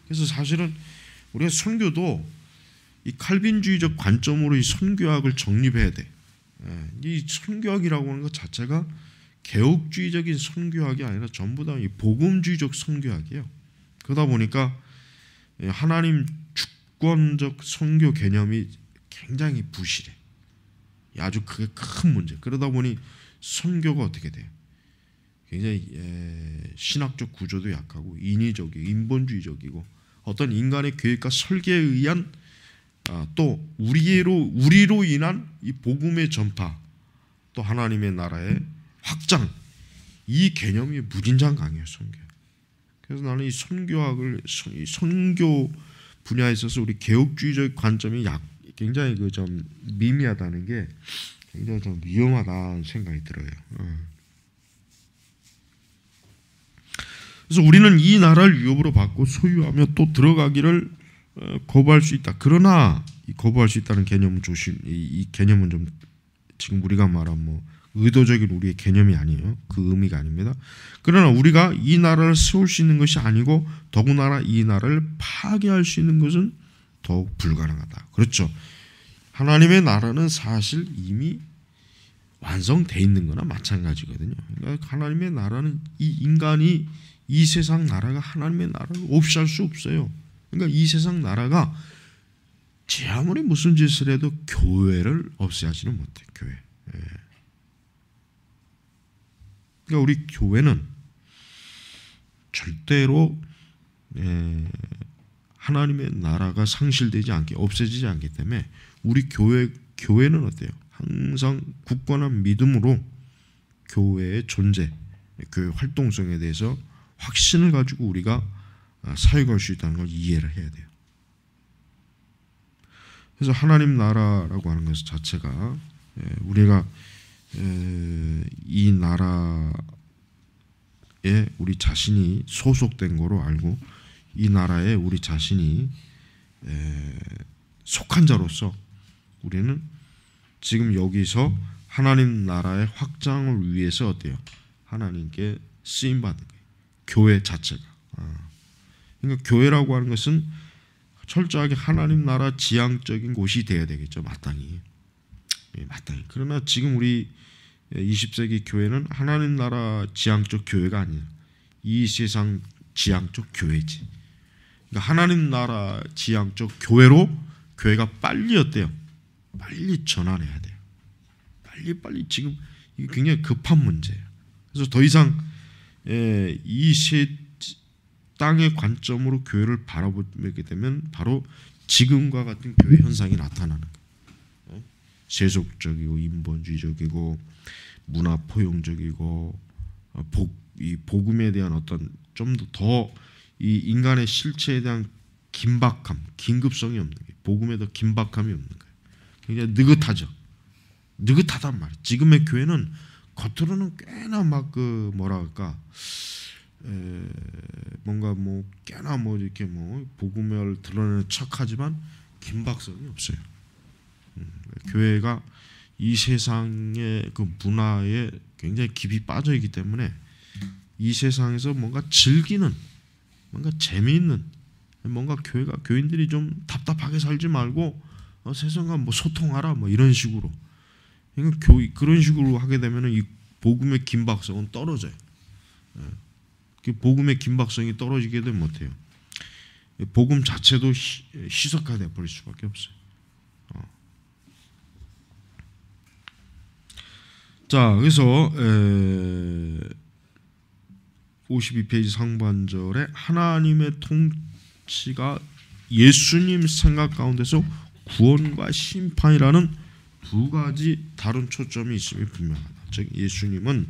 그래서 사실은 우리가 선교도 이 칼빈주의적 관점으로 이 선교학을 정립해야 돼. 이 선교학이라고 하는 것 자체가 개혁주의적인 선교학이 아니라 전부 다 이 복음주의적 선교학이에요. 그러다 보니까 하나님 주권적 선교 개념이 굉장히 부실해. 아주 그게 큰 문제. 그러다 보니 선교가 어떻게 돼요? 굉장히 신학적 구조도 약하고 인위적이고 인본주의적이고 어떤 인간의 계획과 설계에 의한 또 우리로 인한 이 복음의 전파 또 하나님의 나라의 확장, 이 개념이 무진장강해요. 선교. 그래서 나는 이 선교학을 이 선교 분야에 있어서 우리 개혁주의적 관점이 굉장히 그 좀 미미하다는 게 굉장히 좀 위험하다는 생각이 들어요. 그래서 우리는 이 나라를 위협으로 받고 소유하며 또 들어가기를 거부할 수 있다. 그러나 이 거부할 수 있다는 개념은 이 개념은 좀 지금 우리가 말한 뭐 의도적인 우리의 개념이 아니에요. 그 의미가 아닙니다. 그러나 우리가 이 나라를 세울 수 있는 것이 아니고 더군다나 이 나라를 파괴할 수 있는 것은 더욱 불가능하다. 그렇죠. 하나님의 나라는 사실 이미 완성되어 있는 거나 마찬가지거든요. 그러니까 하나님의 나라는 이 인간이 이 세상 나라가 하나님의 나라를 없이할 수 없어요. 그러니까 이 세상 나라가 제 아무리 무슨 짓을 해도 교회를 없애하지는 못해. 교회. 그러니까 우리 교회는 절대로 하나님의 나라가 상실되지 않게 없어지지 않기 때문에 우리 교회는 어때요? 항상 굳건한 믿음으로 교회의 존재, 교회 활동성에 대해서 확신을 가지고 우리가 사역할 수 있다는 걸 이해를 해야 돼요. 그래서 하나님 나라라고 하는 것 자체가 우리가 이 나라에 우리 자신이 소속된 거로 알고 이 나라에 우리 자신이 속한 자로서 우리는 지금 여기서 하나님 나라의 확장을 위해서 어때요? 하나님께 쓰임 받는 거예요. 교회 자체가. 그러니까 교회라고 하는 것은 철저하게 하나님 나라 지향적인 곳이 되어야 되겠죠. 마땅히. 마땅히. 그러나 지금 우리 20세기 교회는 하나님 나라 지향적 교회가 아니에요. 이 세상 지향적 교회지. 그러니까 하나님 나라 지향적 교회로 교회가 빨리 어때요? 빨리 전환해야 돼요. 빨리 지금 이게 굉장히 급한 문제예요. 그래서 더 이상 이 땅의 관점으로 교회를 바라보게 되면 바로 지금과 같은 교회 현상이 나타나는 거예요. 세속적이고 인본주의적이고 문화 포용적이고 이 복음에 대한 어떤 좀 더 이 인간의 실체에 대한 긴박함, 긴급성이 없는 거예요. 복음에 더 긴박함이 없는 거예요. 굉장히 느긋하죠. 느긋하단 말이에요. 지금의 교회는 겉으로는 꽤나 막 그 뭐랄까 뭔가 뭐 꽤나 뭐 이렇게 뭐 복음을 드러내는 척하지만 긴박성이 없어요. 교회가 이 세상의 그 문화에 굉장히 깊이 빠져 있기 때문에 이 세상에서 뭔가 즐기는, 뭔가 재미있는, 뭔가 교인들이 좀 답답하게 살지 말고 세상과 뭐 소통하라 뭐 이런 식으로. 그러니까 그런 식으로 하게 되면은 이 복음의 긴박성은 떨어져요. 복음의 긴박성이 떨어지게 되면 못해요. 복음 자체도 희석화돼 버릴 수밖에 없어요. 자, 그래서 52페이지 상반절에 하나님의 통치가 예수님 생각 가운데서 구원과 심판이라는 두 가지 다른 초점이 있음이 분명하다. 즉 예수님은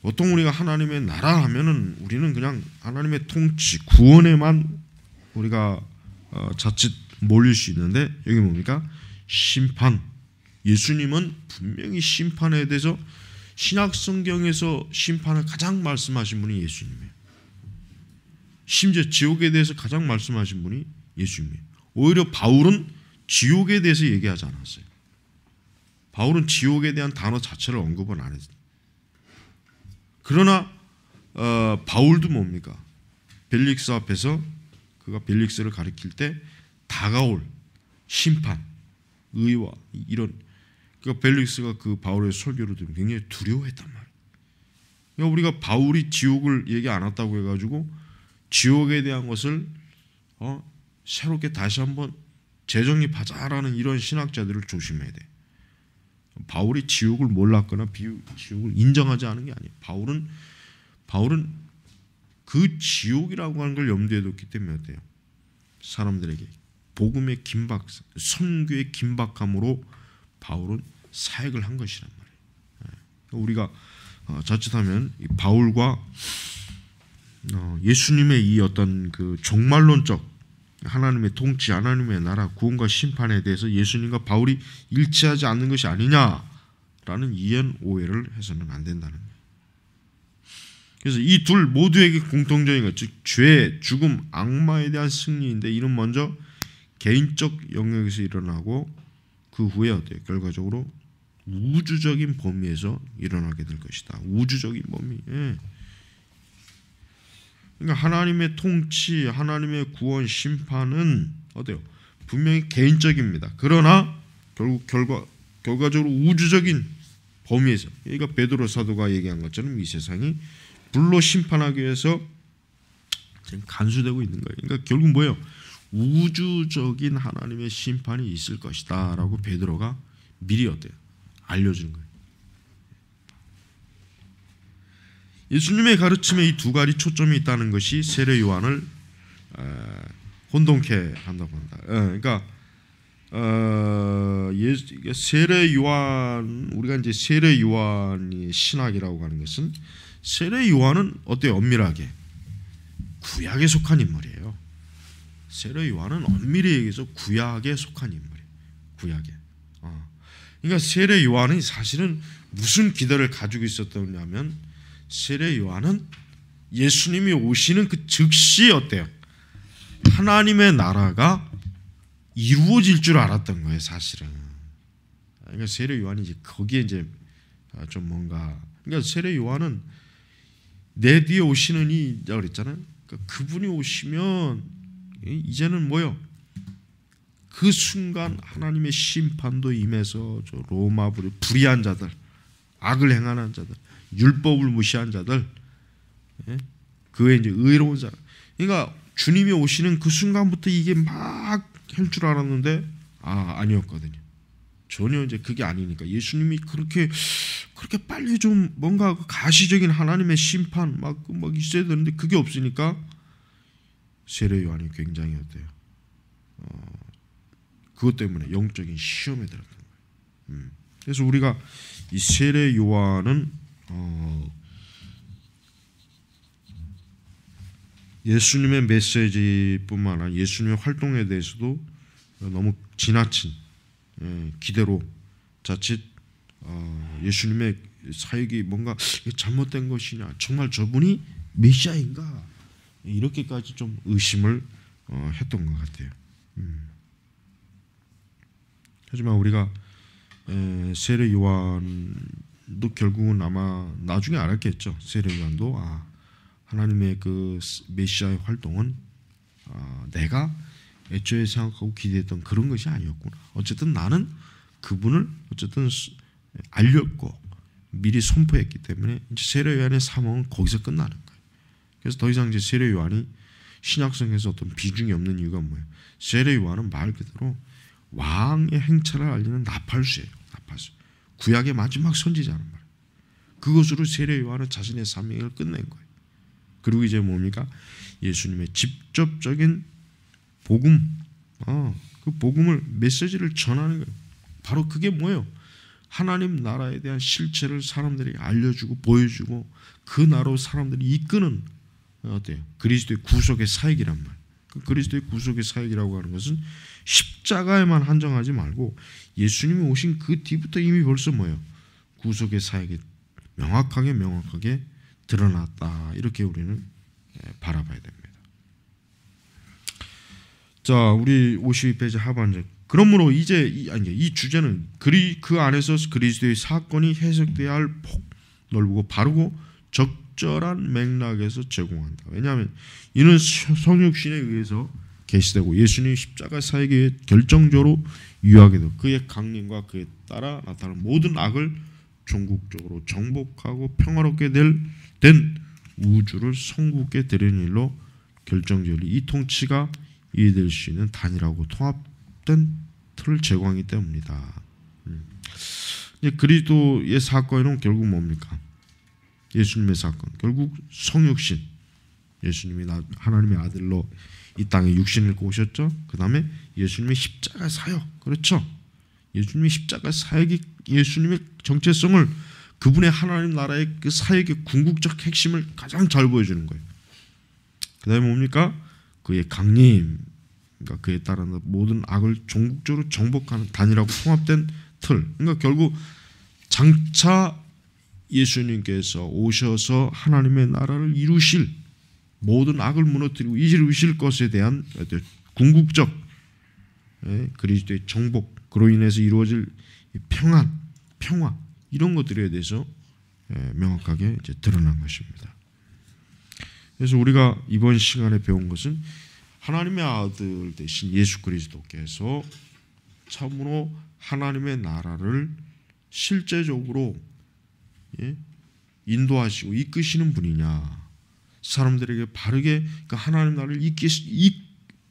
보통 우리가 하나님의 나라 하면은 우리는 그냥 하나님의 통치, 구원에만 우리가 자칫 몰릴 수 있는데 여기 뭡니까? 심판. 예수님은 분명히 심판에 대해서 신약 성경에서 심판을 가장 말씀하신 분이 예수님이에요. 심지어 지옥에 대해서 가장 말씀하신 분이 예수님이에요. 오히려 바울은 지옥에 대해서 얘기하지 않았어요. 바울은 지옥에 대한 단어 자체를 언급은 안 했어요. 그러나 바울도 뭡니까? 벨릭스 앞에서 그가 벨릭스를 가리킬 때 다가올 심판, 의와 이런 그러니까 벨릭스가 그 바울의 설교를 들으면 굉장히 두려워했단 말이에요. 그러니까 우리가 바울이 지옥을 얘기 안 했다고 해가지고 지옥에 대한 것을 새롭게 다시 한번 재정립하자라는 이런 신학자들을 조심해야 돼. 바울이 지옥을 몰랐거나 지옥을 인정하지 않은 게 아니에요. 바울은 그 지옥이라고 하는 걸 염두에 뒀기 때문에 어때요? 사람들에게 복음의 긴박, 선교의 긴박함으로 바울은 사역을 한 것이란 말이에요. 우리가 자칫하면 바울과 예수님의 이 어떤 그 종말론적 하나님의 통치, 하나님의 나라, 구원과 심판에 대해서 예수님과 바울이 일치하지 않는 것이 아니냐라는 이해는 오해를 해서는 안 된다는 거예요. 그래서 이 둘 모두에게 공통적인 것, 즉 죄, 죽음, 악마에 대한 승리인데 이는 먼저 개인적 영역에서 일어나고 그 후에 어때요? 결과적으로 우주적인 범위에서 일어나게 될 것이다. 우주적인 범위. 예. 그러니까 하나님의 통치, 하나님의 구원, 심판은 어때요? 분명히 개인적입니다. 그러나 결국 결과적으로 우주적인 범위에서, 그러니까 베드로 사도가 얘기한 것처럼 이 세상이 불로 심판하기 위해서 지금 간수되고 있는 거예요. 그러니까 결국 뭐예요? 우주적인 하나님의 심판이 있을 것이다라고 베드로가 미리 어때요? 알려주는 거예요. 예수님의 가르침에 이 두 가지 초점이 있다는 것이 세례 요한을 혼동케 한다고 한다. 그러니까 세례 요한, 우리가 이제 세례 요한이 신학이라고 하는 것은 세례 요한은 어때요? 엄밀하게 구약에 속한 인물이에요. 세례 요한은 엄밀히 얘기해서 구약에 속한 인물이에요. 구약에. 그러니까 세례 요한은 사실은 무슨 기대를 가지고 있었냐면 세례 요한은 예수님이 오시는 그 즉시 어때요? 하나님의 나라가 이루어질 줄 알았던 거예요, 사실은. 그러니까 세례 요한이 이제 거기에 이제 좀 뭔가, 그러니까 세례 요한은 내 뒤에 오시는 이라고 그랬잖아요. 그러니까 그분이 오시면 이제는 뭐요? 그 순간 하나님의 심판도 임해서 저 로마 불의한 자들, 악을 행하는 자들, 율법을 무시한 자들, 그 외에 이제 의로운 사람. 그러니까 주님이 오시는 그 순간부터 이게 막 할 줄 알았는데 아니었거든요. 전혀 이제 그게 아니니까 예수님이 그렇게 빨리 좀 뭔가 가시적인 하나님의 심판 막 있어야 되는데 그게 없으니까 세례 요한이 굉장히 어때요? 그것 때문에 영적인 시험에 들었던 거예요. 그래서 우리가 이 세례 요한은 예수님의 메시지뿐만 아니라 예수님의 활동에 대해서도 너무 지나친 기대로 자칫 예수님의 사역이 뭔가 잘못된 것이냐, 정말 저분이 메시아인가, 이렇게까지 좀 의심을 했던 것 같아요. 하지만 우리가 세례 요한도 결국은 아마 나중에 알았겠죠. 세례 요한도 하나님의 그 메시아의 활동은 내가 애초에 생각하고 기대했던 그런 것이 아니었구나. 어쨌든 나는 그분을 어쨌든 알렸고 미리 선포했기 때문에 이제 세례 요한의 사명은 거기서 끝나는 거예요. 그래서 더 이상 이제 세례 요한이 신약성에서 어떤 비중이 없는 이유가 뭐예요? 세례 요한은 말 그대로 왕의 행차를 알리는 나팔수예요. 나팔수. 구약의 마지막 선지자란 말이에요. 그것으로 세례 요한은 자신의 사명을 끝낸 거예요. 그리고 이제 뭡니까? 예수님의 직접적인 복음, 그 복음을 메시지를 전하는 거예요. 바로 그게 뭐예요? 하나님 나라에 대한 실체를 사람들이 알려주고 보여주고 그 나라로 사람들이 이끄는 어때요? 그리스도의 구속의 사역이란 말. 그 그리스도의 구속의 사역이라고 하는 것은 십자가에만 한정하지 말고 예수님이 오신 그 뒤부터 이미 벌써 뭐예요? 구속의 사역이 명확하게 드러났다. 이렇게 우리는 바라봐야 됩니다. 자, 우리 52페이지 하반절. 그러므로 이제 이 주제는 그 안에서 그리스도의 사건이 해석돼야 할 넓고 바르고 적절한 맥락에서 제공한다. 왜냐하면 이는 성육신에 의해서 계시되고 예수님이 십자가 사역에 결정적으로 유하게 되고 그의 강림과 그에 따라 나타나는 모든 악을 종국적으로 정복하고 평화롭게 된 우주를 성국에 드리는 일로 결정적으로 이 통치가 이해될 수 있는 단일하고 통합된 틀을 제공하기 때문이다. 그리스도의 사건은 결국 뭡니까? 예수님의 사건. 결국 성육신. 예수님이 하나님의 아들로 이 땅에 육신을 입고 오셨죠. 그 다음에 예수님의 십자가 사역. 그렇죠. 예수님의 십자가 사역이 예수님의 정체성을 그분의 하나님 나라의 그 사역의 궁극적 핵심을 가장 잘 보여주는 거예요. 그 다음에 뭡니까? 그의 강림. 그러니까 그에 따른 모든 악을 종국적으로 정복하는 단일하고 통합된 틀. 그러니까 결국 장차 예수님께서 오셔서 하나님의 나라를 이루실 모든 악을 무너뜨리고 이루실 것에 대한 궁극적 그리스도의 정복, 그로 인해서 이루어질 평화 이런 것들에 대해서 명확하게 이제 드러난 것입니다. 그래서 우리가 이번 시간에 배운 것은 하나님의 아들 대신 예수 그리스도께서 참으로 하나님의 나라를 실제적으로 인도하시고 이끄시는 분이냐, 사람들에게 바르게 그 하나님 나라를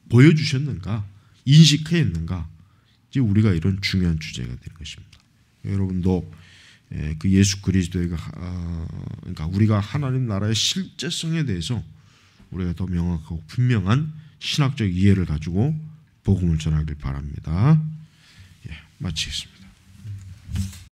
보여주셨는가, 인식했는가, 이제 우리가 이런 중요한 주제가 되는 것입니다. 여러분도 그 예수 그리스도가 그러니까 우리가 하나님 나라의 실제성에 대해서 우리가 더 명확하고 분명한 신학적 이해를 가지고 복음을 전하길 바랍니다. 마치겠습니다.